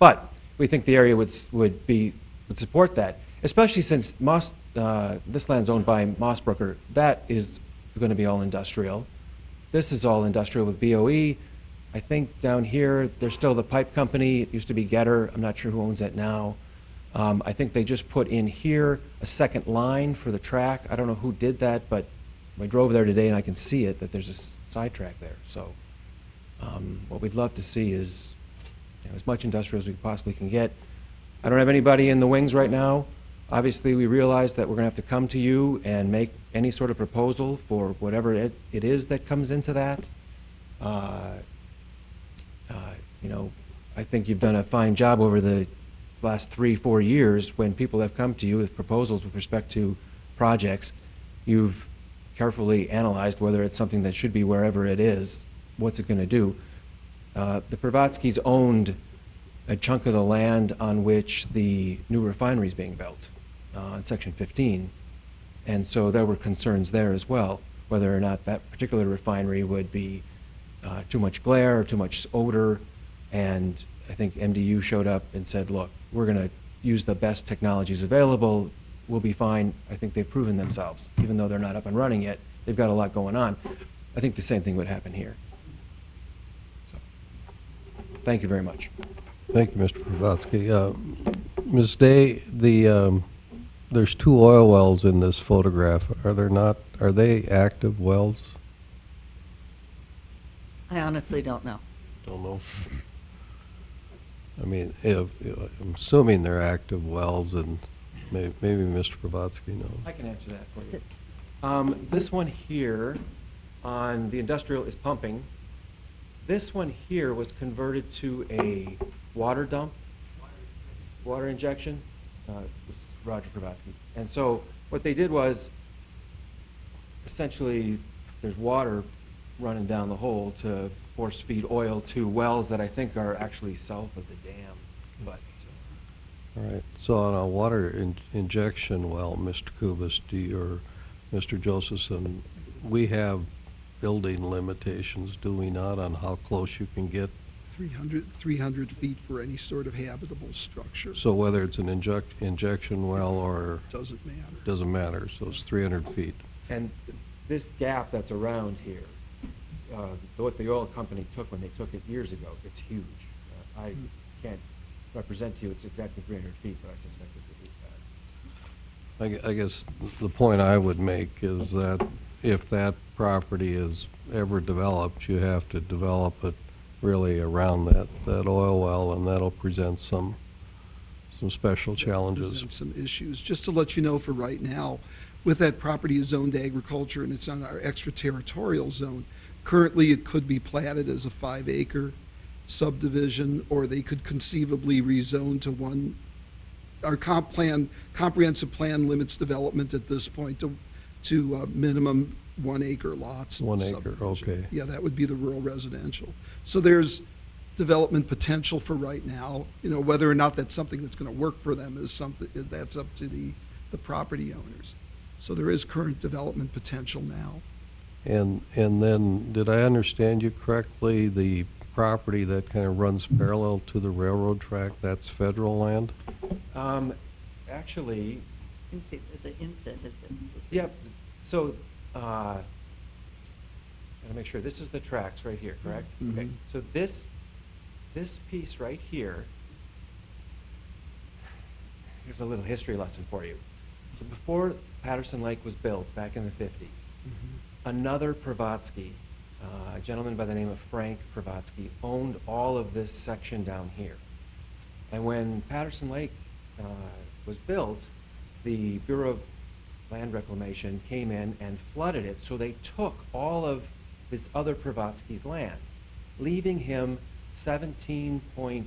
S10: But we think the area would support that, especially since this land's owned by Mossbrooker. That is going to be all industrial. This is all industrial with BOE. I think down here, there's still the pipe company. It used to be Getter. I'm not sure who owns that now. I think they just put in here a second line for the track. I don't know who did that, but I drove there today and I can see it, that there's a sidetrack there. So what we'd love to see is, you know, as much industrial as we possibly can get. I don't have anybody in the wings right now. Obviously, we realize that we're going to have to come to you and make any sort of proposal for whatever it is that comes into that. You know, I think you've done a fine job over the last 3-4 years when people have come to you with proposals with respect to projects. You've carefully analyzed whether it's something that should be wherever it is, what's it going to do. The Pravatskys owned a chunk of the land on which the new refinery is being built on Section 15. And so there were concerns there as well, whether or not that particular refinery would be too much glare or too much odor. And I think MDU showed up and said, look, we're going to use the best technologies available. We'll be fine. I think they've proven themselves. Even though they're not up and running yet, they've got a lot going on. I think the same thing would happen here. So, thank you very much.
S4: Thank you, Mr. Pravatsky. Ms. Day, there's 2 oil wells in this photograph. Are there not? Are they active wells?
S1: I honestly don't know.
S4: Don't know. I mean, I'm assuming they're active wells, and maybe Mr. Pravatsky knows.
S10: I can answer that for you. This one here on the industrial is pumping. This one here was converted to a water dump, water injection. This is Roger Pravatsky. And so what they did was essentially, there's water running down the hole to force feed oil to wells that I think are actually south of the dam, but,
S4: All right, so on a water injection well, Mr. Kubis, or Mr. Josephson, we have building limitations, do we not, on how close you can get?
S5: 300 feet for any sort of habitable structure.
S4: So whether it's an injection well or,
S5: Doesn't matter.
S4: doesn't matter, so it's 300 feet.
S10: and this gap that's around here, what the oil company took when they took it years ago, it's huge. I can't represent to you it's exactly 300 feet, but I suspect it's at least that.
S4: I guess the point I would make is that if that property is ever developed, you have to develop it really around that oil well, and that'll present some special challenges.
S5: Present some issues. Just to let you know, for right now, with that property is zoned agriculture and it's on our extraterritorial zone. Currently, it could be platted as a 5-acre subdivision, or they could conceivably rezone to one. Our comprehensive plan limits development at this point to minimum 1-acre lots.
S4: 1 acre,
S5: subdivision.
S4: okay.
S5: Yeah, that would be the rural residential. So there's development potential for right now. You know, whether or not that's something that's going to work for them is something that's up to the property owners. So there is current development potential now.
S4: And then, did I understand you correctly, the property that kind of runs parallel to the railroad track, that's federal land?
S10: Actually,
S1: You can see the inset has the.
S10: yep, so, gotta make sure, this is the tracks right here, correct? Okay,
S5: Mhm.
S10: so this piece right here, here's a little history lesson for you. So before Patterson Lake was built back in the 50s, another Pravatsky, a gentleman by the name of Frank Pravatsky, owned all of this section down here. And when Patterson Lake was built, the Bureau of Land Reclamation came in and flooded it, so they took all of this other Pravatsky's land, leaving him 17.3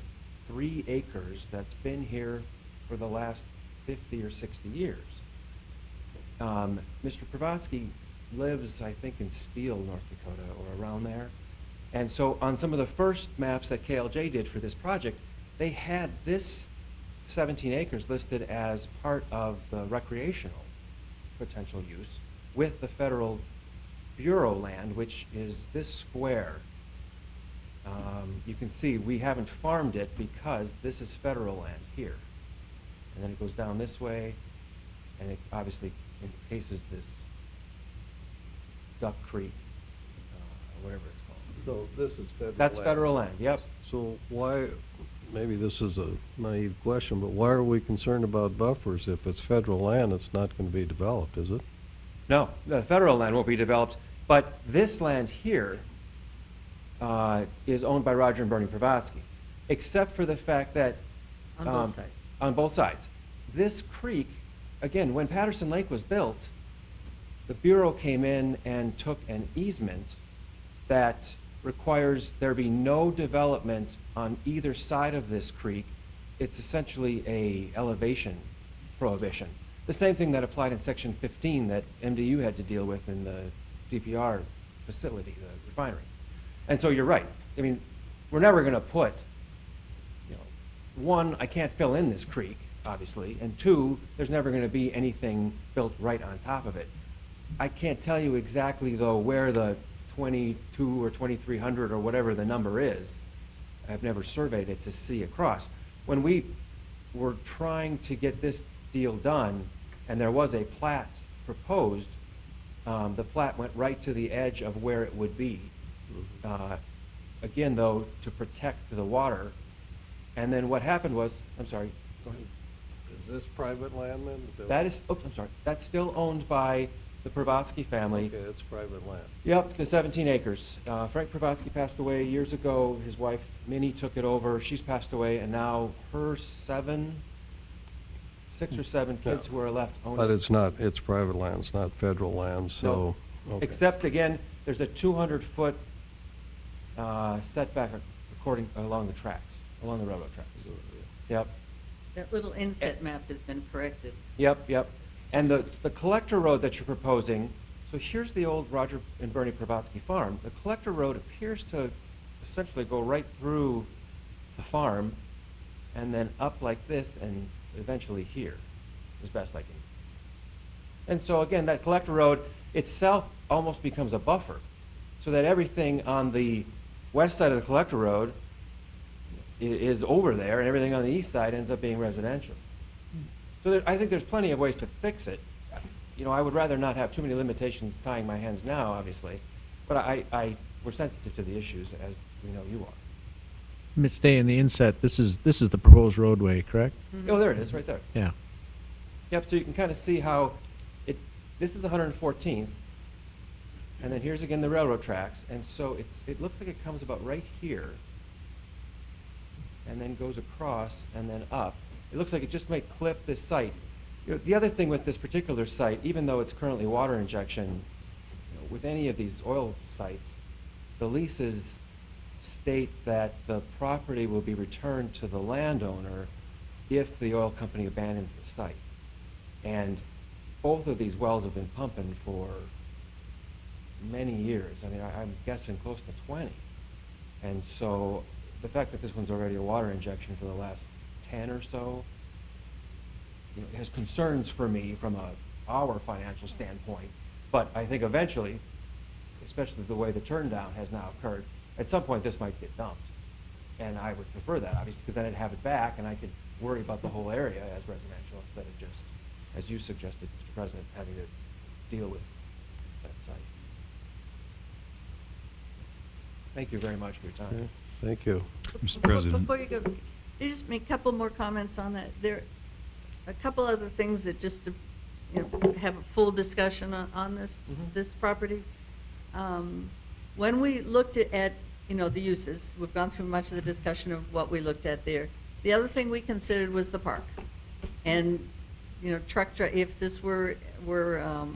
S10: acres that's been here for the last 50 or 60 years. Mr. Pravatsky lives, I think, in Steele, North Dakota, or around there. And so on some of the first maps that KLJ did for this project, they had this 17 acres listed as part of the recreational potential use with the federal Bureau land, which is this square. You can see we haven't farmed it because this is federal land here. And then it goes down this way, and it obviously encases this Duck Creek, whatever it's called.
S4: So this is federal land?
S10: That's federal land, yep.
S4: So why, maybe this is a naive question, but why are we concerned about buffers? If it's federal land, it's not going to be developed, is it?
S10: No, the federal land won't be developed, but this land here is owned by Roger and Bernie Pravatsky, except for the fact that
S1: On both sides.
S10: on both sides. This creek, again, when Patterson Lake was built, the Bureau came in and took an easement that requires there be no development on either side of this creek. It's essentially a elevation prohibition. The same thing that applied in Section 15 that MDU had to deal with in the DPR facility, the refinery. And so you're right. I mean, we're never going to put, you know, one, I can't fill in this creek, obviously, and two, there's never going to be anything built right on top of it. I can't tell you exactly, though, where the 22 or 2,300 or whatever the number is. I've never surveyed it to see across. When we were trying to get this deal done, and there was a plat proposed, the plat went right to the edge of where it would be. Again, though, to protect the water. And then what happened was, I'm sorry, go ahead.
S4: Is this private land then?
S10: That is, oops, I'm sorry, that's still owned by the Pravatsky family.
S4: Okay, it's private land.
S10: Yep, the 17 acres. Frank Pravatsky passed away years ago. His wife, Minnie, took it over. She's passed away, and now her 6 or 7 kids
S4: Yeah.
S10: who are left own
S4: But
S10: it.
S4: it's not, it's private land, it's not federal land, so. okay.
S10: Except, again, there's a 200-foot setback along the tracks, along the railroad tracks. Yep,
S1: That little inset map has been corrected.
S10: yep. And the collector road that you're proposing, So here's the old Roger and Bernie Pravatsky farm. The collector road appears to essentially go right through the farm and then up like this and eventually here, as best I can. And so again, that collector road itself almost becomes a buffer, so that everything on the west side of the collector road is over there, and everything on the east side ends up being residential. So I think there's plenty of ways to fix it. You know, I would rather not have too many limitations tying my hands now, obviously, but we're sensitive to the issues, as we know you are.
S8: Ms. Day, in the inset, this is the proposed roadway, correct?
S10: Oh, there it is, right there.
S8: Yeah.
S10: Yep, so you can kind of see how this is 114th, and then here's again the railroad tracks, and so it looks like it comes about right here, and then goes across and then up. It looks like it just might clip this site. You know, the other thing with this particular site, even though it's currently water injection, you know, with any of these oil sites, the leases state that the property will be returned to the landowner if the oil company abandons the site. And both of these wells have been pumping for many years. I mean, I'm guessing close to 20. And so the fact that this one's already a water injection for the last 10 or so, you know, has concerns for me from our financial standpoint. But I think eventually, especially the way the turn down has now occurred, at some point this might get dumped. And I would prefer that, obviously, because then I'd have it back and I could worry about the whole area as residential instead of just, as you suggested, Mr. President, having to deal with that site. Thank you very much for your time.
S4: Okay, thank you.
S7: Mr. President.
S1: Before you go, can you just make a couple more comments on that? There are a couple other things that just to, you know, have a full discussion on this, this property. When we looked at, you know, the uses, we've gone through much of the discussion of what we looked at there. The other thing we considered was the park. And, you know, if this were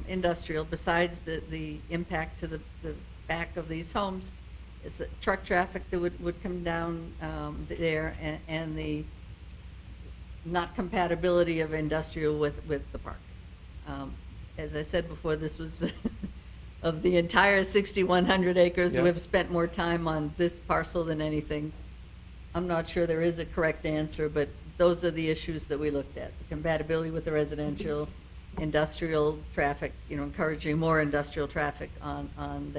S1: industrial, besides the impact to the back of these homes, it's truck traffic that would come down there, and the not compatibility of industrial with the park. As I said before, this was of the entire 6,100 acres.
S10: Yeah.
S1: We've spent more time on this parcel than anything. I'm not sure there is a correct answer, but those are the issues that we looked at: the compatibility with the residential, industrial traffic, you know, encouraging more industrial traffic on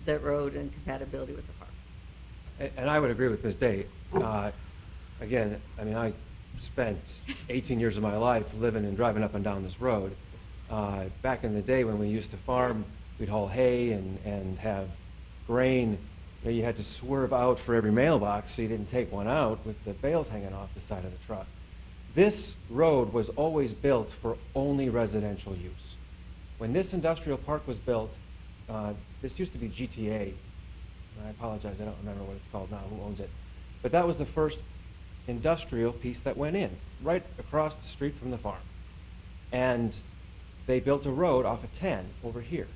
S1: that road, and compatibility with the park.
S10: And I would agree with Ms. Day. Again, I mean, I spent 18 years of my life living and driving up and down this road. Back in the day when we used to farm, we'd haul hay and have grain. You know, you had to swerve out for every mailbox so you didn't take one out with the bales hanging off the side of the truck. This road was always built for only residential use. When this industrial park was built, this used to be GTA. I apologize, I don't remember what it's called now, who owns it. But that was the first industrial piece that went in, right across the street from the farm. And they built a road off of 10 over here.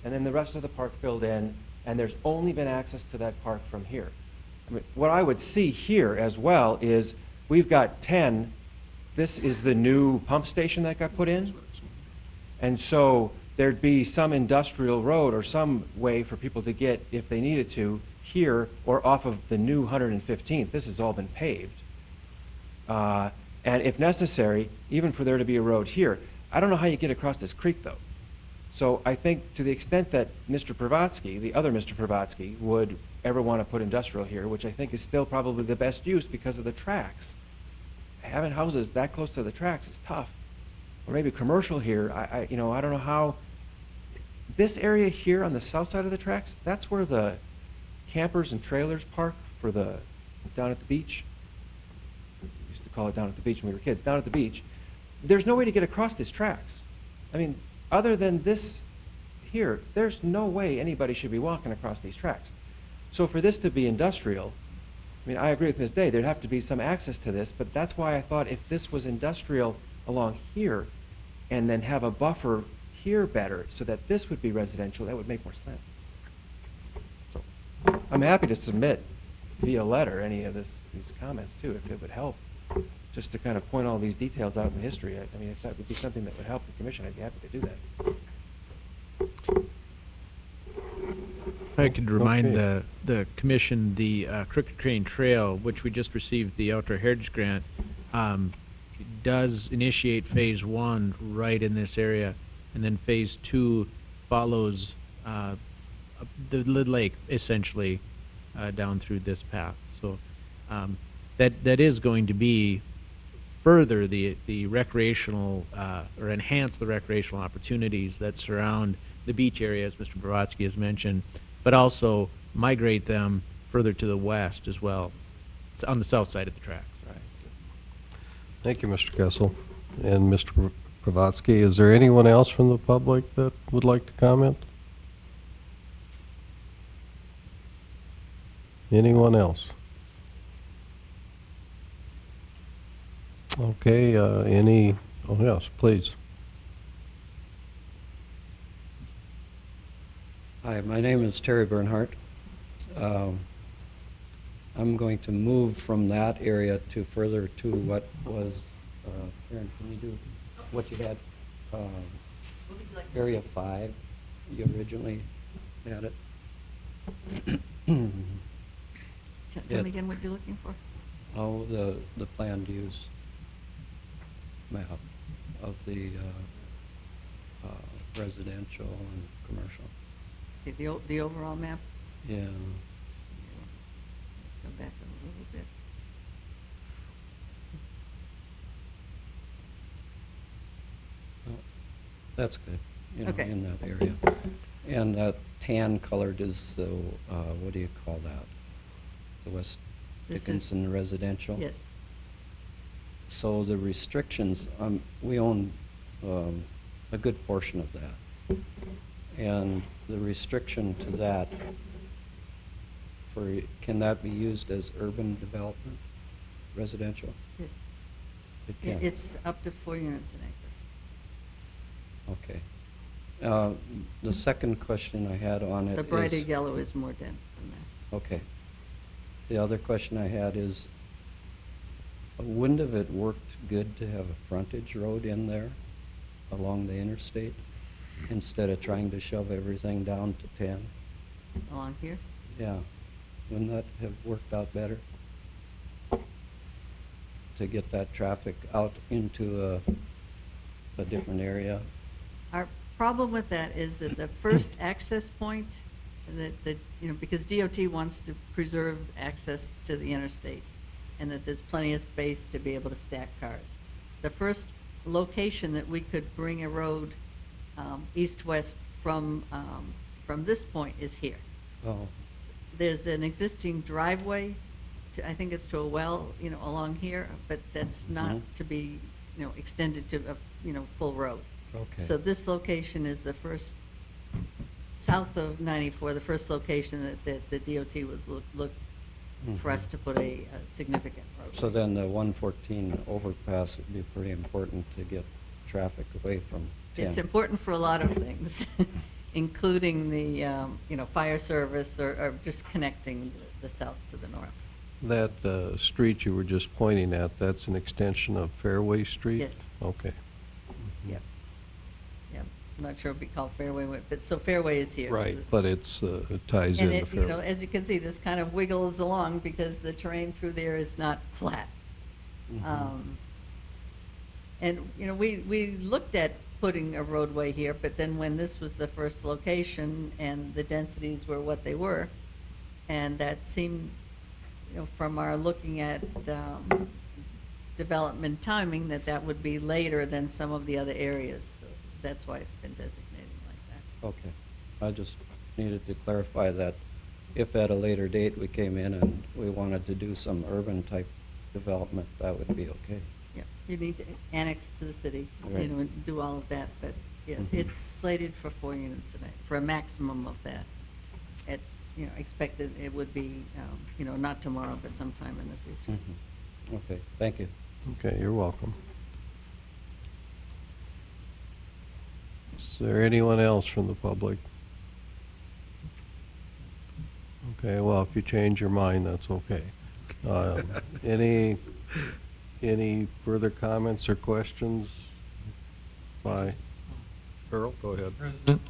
S10: And then the rest of the park filled in, and there's only been access to that park from here. I mean, what I would see here as well is we've got 10. This is the new pump station that got put in. And so there'd be some industrial road or some way for people to get, if they needed to, here or off of the new 115th. This has all been paved. And if necessary, even for there to be a road here. I don't know how you get across this creek, though. So I think to the extent that Mr. Pravatsky, the other Mr. Pravatsky, would ever want to put industrial here, which I think is still probably the best use because of the tracks. Having houses that close to the tracks is tough. Or maybe commercial here, I don't know how. This area here on the south side of the tracks, that's where the campers and trailers park for down at the beach. We used to call it down at the beach when we were kids, down at the beach. There's no way to get across these tracks. I mean, other than this here, there's no way anybody should be walking across these tracks. So for this to be industrial, I mean, I agree with Ms. Day, there'd have to be some access to this, but that's why I thought if this was industrial along here and then have a buffer here better so that this would be residential, that would make more sense. So I'm happy to submit via letter any of these comments too, if it would help, just to kind of point all these details out in history. I mean, if that would be something that would help the commission, I'd be happy to do that.
S8: If I could remind
S4: Okay.
S8: the commission, the Crooked Crane Trail, which we just received the Outdoor Heritage Grant, does initiate phase one right in this area, and then phase two follows the lake essentially down through this path. So that is going to be further the recreational or enhance the recreational opportunities that surround the beach area, as Mr. Brodsky has mentioned, but also migrate them further to the west as well, on the south side of the tracks.
S4: Thank you, Mr. Kessel. And Mr. Pravatsky, is there anyone else from the public that would like to comment? Anyone else? Okay, oh yes, please.
S11: Hi, my name is Terry Bernhardt. I'm going to move from that area to further to what was, Karen, can you do what you had? Area 5, you originally had it.
S1: Tell me again what you're looking for.
S11: Oh, the planned use map of the residential and commercial.
S1: Okay, the overall map?
S11: Yeah.
S1: Let's go back a little bit.
S11: Well, that's good, you know,
S1: Okay.
S11: in that area. And that tan colored is the, what do you call that? The West
S1: This is-
S11: Dickinson residential?
S1: Yes.
S11: So the restrictions, we own a good portion of that. And the restriction to that, can that be used as urban development, residential?
S1: Yes.
S11: It can?
S1: It's up to 4 units an acre.
S11: Okay. The second question I had on it is...
S1: The brighter yellow is more dense than that.
S11: Okay. The other question I had is, wouldn't have it worked good to have a frontage road in there along the interstate instead of trying to shove everything down to 10?
S1: Along here?
S11: Yeah. Wouldn't that have worked out better? To get that traffic out into a different area?
S1: Our problem with that is that the first access point, that because DOT wants to preserve access to the interstate, and that there's plenty of space to be able to stack cars. The first location that we could bring a road east-west from this point is here.
S11: Oh,
S1: There's an existing driveway, I think it's to a well, along here, but that's not
S11: Mhm.
S1: to be, extended to a, full road.
S11: okay.
S1: So this location is the first, south of 94, the first location that the DOT was look for us to put a significant road.
S11: So then the 114 overpass would be pretty important to get traffic away from 10.
S1: It's important for a lot of things, including the, fire service or just connecting the south to the north.
S4: That street you were just pointing at, that's an extension of Fairway Street?
S1: Yes.
S4: Okay.
S1: Yep. Yep. I'm not sure it'd be called Fairway, but so Fairway is here.
S4: Right,
S1: This
S4: but
S1: is-
S4: it ties
S1: And
S4: into
S1: it,
S4: Fairway.
S1: as you can see, this kind of wiggles along because the terrain through there is not flat.
S11: Mhm.
S1: And, we looked at putting a roadway here, but then when this was the first location and the densities were what they were, and that seemed, from our looking at development timing, that would be later than some of the other areas. So that's why it's been designated like that.
S11: Okay. I just needed to clarify that if at a later date we came in and we wanted to do some urban-type development, that would be okay.
S1: Yeah, you need to annex to the city,
S11: Right.
S1: and do all of that, but yes,
S11: Mhm.
S1: it's slated for 4 units for a maximum of that. Expected it would be, not tomorrow, but sometime in the future.
S11: Mhm. Okay, thank you.
S4: Okay, you're welcome. Is there anyone else from the public? Okay, well, if you change your mind, that's okay. Any further comments or questions by Earl? Go ahead.
S3: President,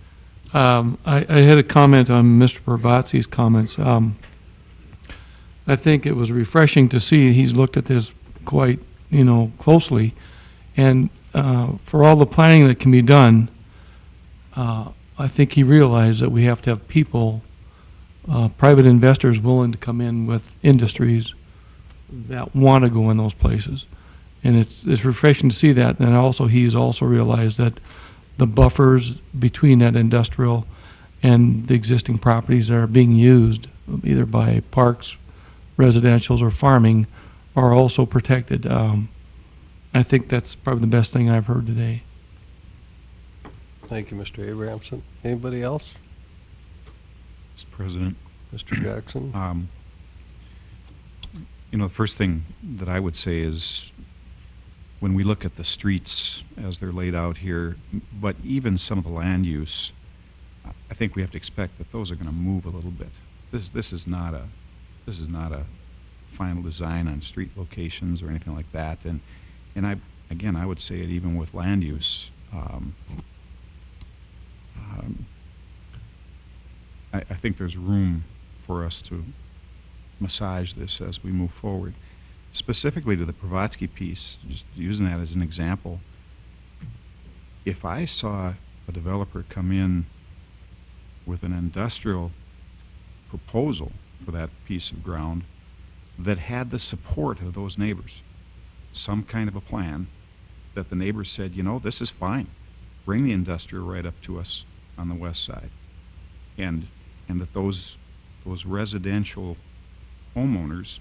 S3: I had a comment on Mr. Pravatsi's comments. I think it was refreshing to see he's looked at this quite, closely. And for all the planning that can be done, I think he realized that we have to have people, private investors willing to come in with industries that want to go in those places. And it's refreshing to see that. And also, he's also realized that the buffers between that industrial and the existing properties that are being used, either by parks, residentials, or farming, are also protected. I think that's probably the best thing I've heard today.
S4: Thank you, Mr. Abramson. Anybody else?
S7: Mr. President,
S4: Mr. Jackson?
S7: the first thing that I would say is when we look at the streets as they're laid out here, but even some of the land use, I think we have to expect that those are going to move a little bit. This is not a final design on street locations or anything like that. And I would say it even with land use. I think there's room for us to massage this as we move forward. Specifically to the Pravatsky piece, just using that as an example, if I saw a developer come in with an industrial proposal for that piece of ground that had the support of those neighbors, some kind of a plan that the neighbors said, this is fine, bring the industrial right up to us on the west side, and that those residential homeowners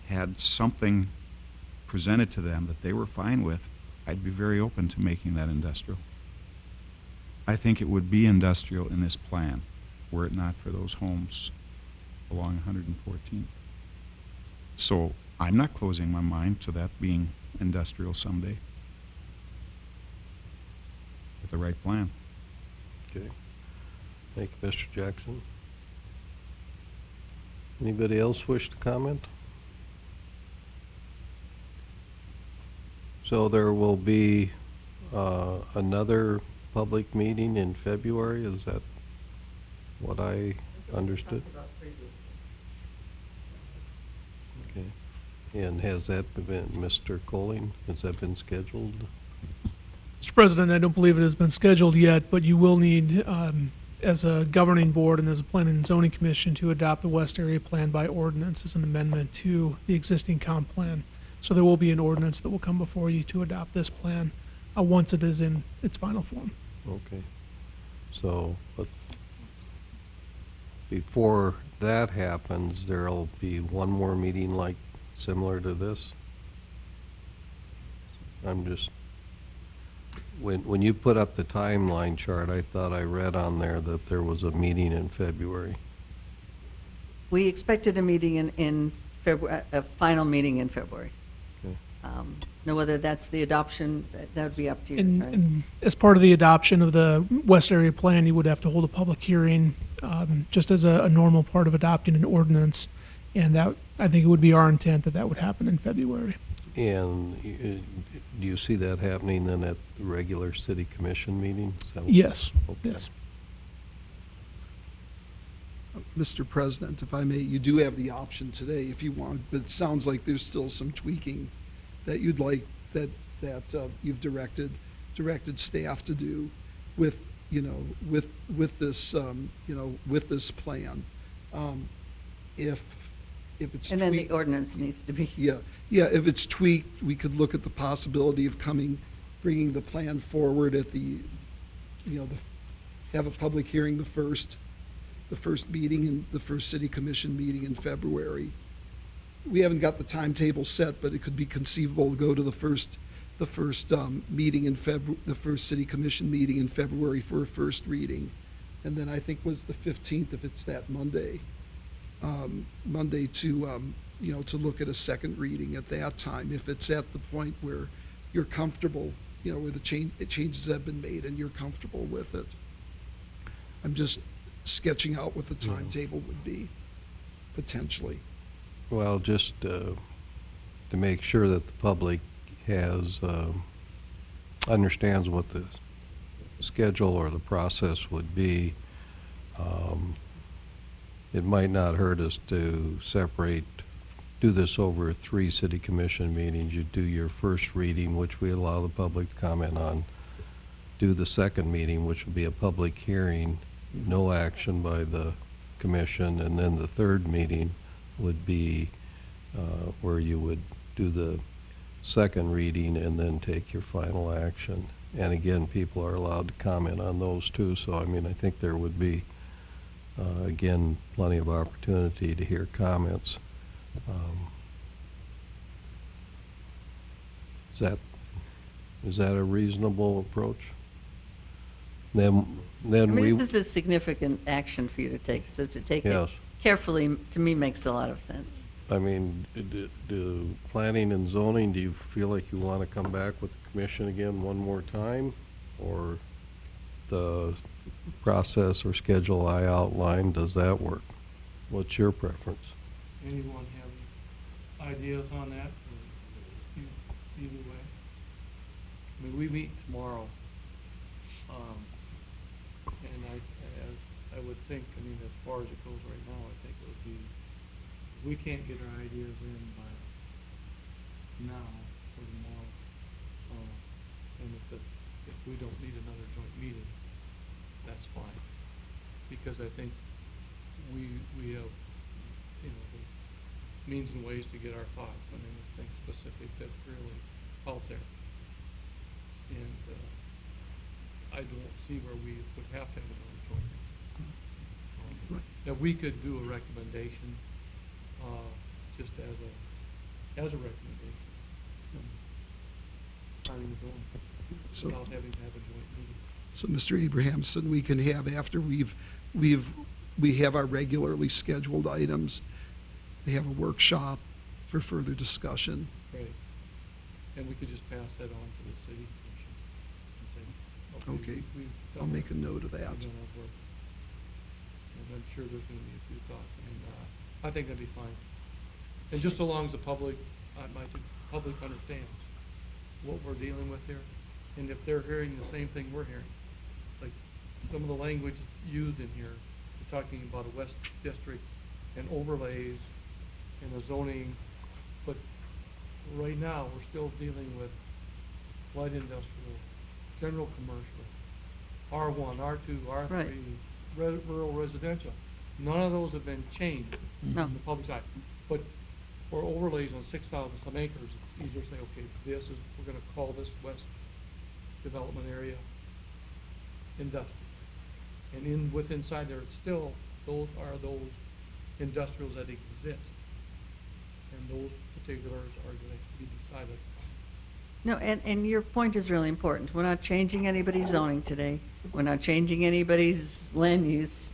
S7: had something presented to them that they were fine with, I'd be very open to making that industrial. I think it would be industrial in this plan, were it not for those homes along 114th. So I'm not closing my mind to that being industrial someday with the right plan.
S4: Okay. Thank you, Mr. Jackson. Anybody else wish to comment? So there will be another public meeting in February, is that what I understood? Okay. And has that been, Mr. Colling, has that been scheduled?
S12: Mr. President, I don't believe it has been scheduled yet, but you will need, as a governing board and as a planning and zoning commission, to adopt the West Area Plan by ordinance as an amendment to the existing comp plan. So there will be an ordinance that will come before you to adopt this plan once it is in its final form.
S4: Okay. So, but before that happens, there'll be one more meeting like similar to this? I'm just, when you put up the timeline chart, I thought I read on there that there was a meeting in February.
S1: We expected a meeting in February, a final meeting in February.
S4: Okay.
S1: Now, whether that's the adoption, that would be up to you.
S12: And as part of the adoption of the West Area Plan, you would have to hold a public hearing, just as a normal part of adopting an ordinance. And that, I think it would be our intent that would happen in February.
S4: And do you see that happening then at the regular city commission meeting?
S12: Yes.
S4: Okay.
S12: Yes.
S5: Mr. President, if I may, you do have the option today if you want, but it sounds like there's still some tweaking that you'd like, that you've directed staff to do with this plan. If it's
S1: And then the
S5: tweaked,
S1: ordinance needs to be.
S5: yeah, if it's tweaked, we could look at the possibility of bringing the plan forward at have a public hearing the first meeting in the first city commission meeting in February. We haven't got the timetable set, but it could be conceivable to go to the first meeting in the first city commission meeting in February for a first reading, and then I think was the 15th, if it's that Monday to look at a second reading at that time, if it's at the point where you're comfortable, where the changes have been made and you're comfortable with it. I'm just sketching out what the timetable would be, potentially.
S4: Well, just to make sure that the public understands what the schedule or the process would be, it might not hurt us to do this over 3 city commission meetings. You do your first reading, which we allow the public to comment on. Do the second meeting, which will be a public hearing, no action by the commission, and then the third meeting would be where you would do the second reading and then take your final action. And again, people are allowed to comment on those too, so I mean, I think there would be, again, plenty of opportunity to hear comments. Is that a reasonable approach? Then
S1: I mean,
S4: we,
S1: this is a significant action for you to take, so to take it
S4: yes.
S1: carefully, to me, makes a lot of sense.
S4: I mean, do planning and zoning, do you feel like you want to come back with the commission again one more time? Or the process or schedule I outlined, does that work? What's your preference?
S3: Anyone have ideas on that? Or either way? I mean, we meet tomorrow. And I would think, I mean, as far as it goes right now, I think it would be, if we can't get our ideas in by now or tomorrow, and if we don't need another joint meeting, that's fine. Because I think we have, you know, the means and ways to get our thoughts. I mean, things specific that's really out there. And I don't see where we would have to have another joint meeting. Now, we could do a recommendation, just as a recommendation. Planning and zoning,
S5: So-
S3: without having to have a joint meeting.
S5: So, Mr. Abrahamson, we can have, after we have our regularly scheduled items, they have a workshop for further discussion.
S3: Right. And we could just pass that on to the city commission and say,
S5: Okay,
S3: we've
S5: I'll make a note of that.
S3: we've done our work. And I'm sure there's gonna be a few thoughts. I mean, I think that'd be fine. And just so long as the public, the public understands what we're dealing with here, and if they're hearing the same thing we're hearing, like some of the language that's used in here, we're talking about a west district and overlays and the zoning, but right now, we're still dealing with light industrial, general commercial, R1, R2, R3,
S1: Right.
S3: Rural residential. None of those have been changed
S1: No.
S3: on the public side. But for overlays on 6,000 some acres, it's easier to say, okay, we're gonna call this west development area industrial. And inside there, it's still, those are those industrials that exist. And those particulars are going to be decided.
S1: No, and your point is really important. We're not changing anybody's zoning today. We're not changing anybody's land use,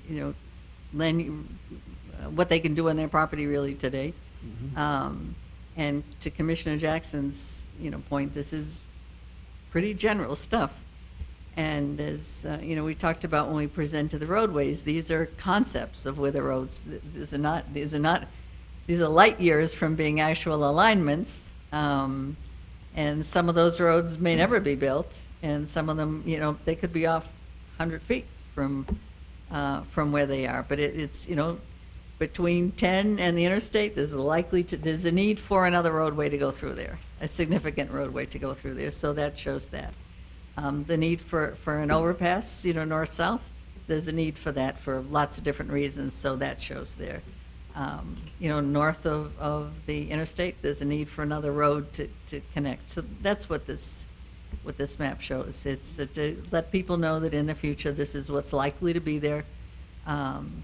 S1: you know, what they can do on their property really today. And to Commissioner Jackson's, you know, point, this is pretty general stuff. And as, you know, we talked about when we presented the roadways, these are concepts of where the roads, these are light years from being actual alignments. And some of those roads may never be built, and some of them, you know, they could be off 100 feet from where they are. But it's, you know, between 10 and the interstate, there's a need for another roadway to go through there, a significant roadway to go through there, so that shows that. The need for an overpass, you know, north-south, there's a need for that for lots of different reasons, so that shows there. You know, north of the interstate, there's a need for another road to connect. So that's what this map shows. It's to let people know that in the future, this is what's likely to be there, and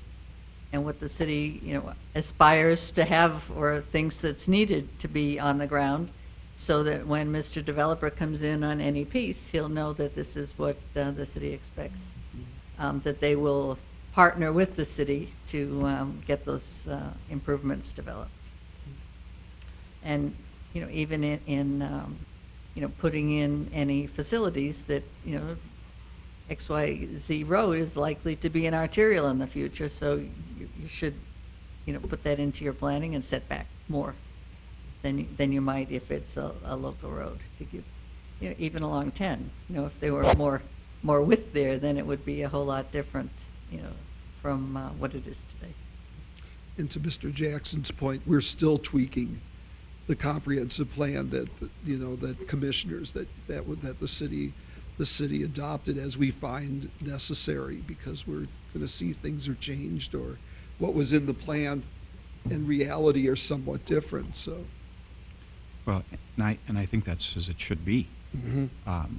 S1: what the city, you know, aspires to have or thinks that's needed to be on the ground, so that when Mr. Developer comes in on any piece, he'll know that this is what the city expects, that they will partner with the city to get those improvements developed. And, you know, even in you know, putting in any facilities that, you know, XYZ road is likely to be an arterial in the future, so you should, you know, put that into your planning and set back more than you might if it's a local road to give, you know, even along 10. You know, if there were more more width there, then it would be a whole lot different, from what it is today.
S5: And to Mr. Jackson's point, we're still tweaking the comprehensive plan that, that commissioners, that the city adopted as we find necessary, because we're going to see things are changed, or what was in the plan and reality are somewhat different, so.
S7: Well, and I think that's as it should be.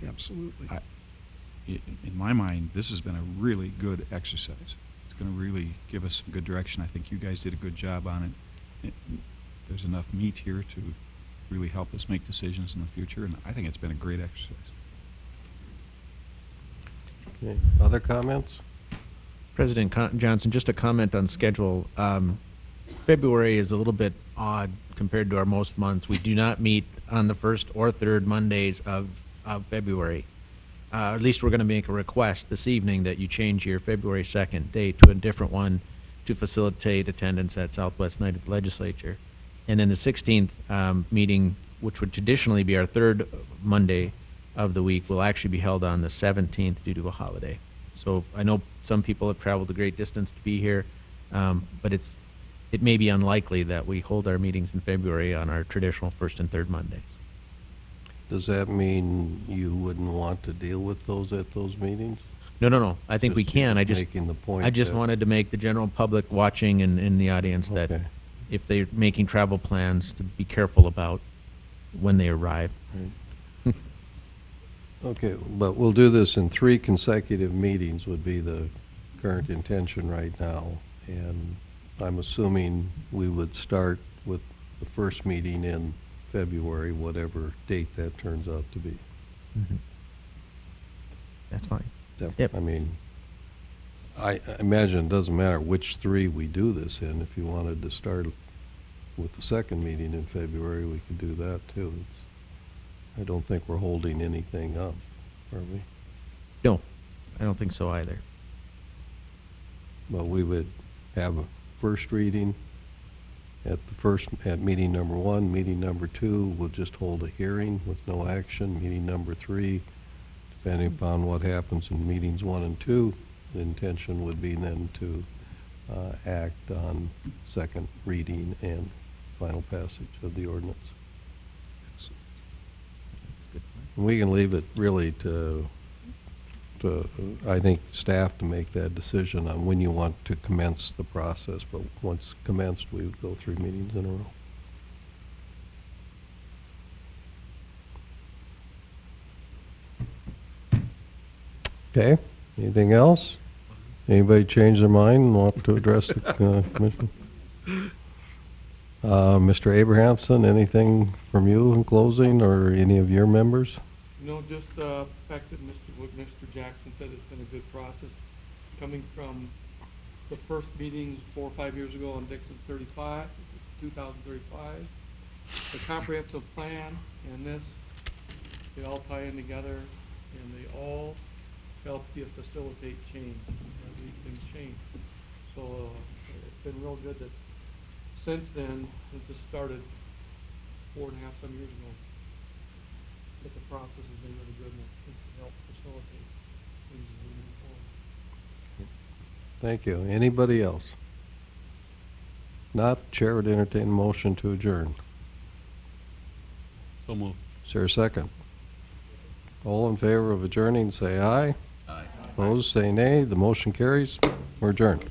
S5: Absolutely.
S7: In my mind, this has been a really good exercise. It's going to really give us some good direction. I think you guys did a good job on it. There's enough meat here to really help us make decisions in the future, and I think it's been a great exercise.
S4: Okay. Other comments?
S8: President Johnson, just a comment on schedule. February is a little bit odd compared to our most months. We do not meet on the first or third Mondays of February. At least we're going to make a request this evening that you change your February 2nd date to a different one to facilitate attendance at Southwest Night at the Legislature. And then the 16th meeting, which would traditionally be our third Monday of the week, will actually be held on the 17th due to a holiday. So I know some people have traveled a great distance to be here, but it may be unlikely that we hold our meetings in February on our traditional first and third Mondays.
S4: Does that mean you wouldn't want to deal with those at those meetings?
S8: No. I think we
S4: Just
S8: can.
S4: making the point
S8: I just
S4: that-
S8: wanted to make the general public watching and in the audience that
S4: Okay.
S8: if they're making travel plans, to be careful about when they arrive.
S4: Okay, but we'll do this in 3 consecutive meetings would be the current intention right now. And I'm assuming we would start with the first meeting in February, whatever date that turns out to be.
S8: That's fine.
S4: I mean, I imagine it doesn't matter which 3 we do this in. If you wanted to start with the second meeting in February, we could do that too. I don't think we're holding anything up, are we?
S8: No, I don't think so either.
S4: Well, we would have a first reading at meeting number 1. Meeting number 2, we'll just hold a hearing with no action. Meeting number 3, depending upon what happens in meetings 1 and 2, the intention would be then to act on second reading and final passage of the ordinance. We can leave it really to I think, staff to make that decision on when you want to commence the process. But once commenced, we would go 3 meetings in a row. Okay, anything else? Anybody change their mind and want to address the commission? Mr. Abrahamson, anything from you in closing, or any of your members?
S3: No, just the fact that what Mr. Jackson said, it's been a good process. Coming from the first meetings 4 or 5 years ago on Dickinson 2035, the comprehensive plan and this, they all tie in together, and they all help you facilitate change, as these things change. So it's been real good that since then, since it started 4.5 some years ago, that the process has been really good, and it's helped facilitate things as we move forward.
S4: Thank you. Anybody else? Not, Chair would entertain a motion to adjourn.
S2: So moved.
S4: Is there a second? All in favor of adjourning, say aye.
S2: Aye.
S4: Opposed, say nay. The motion carries. We're adjourned.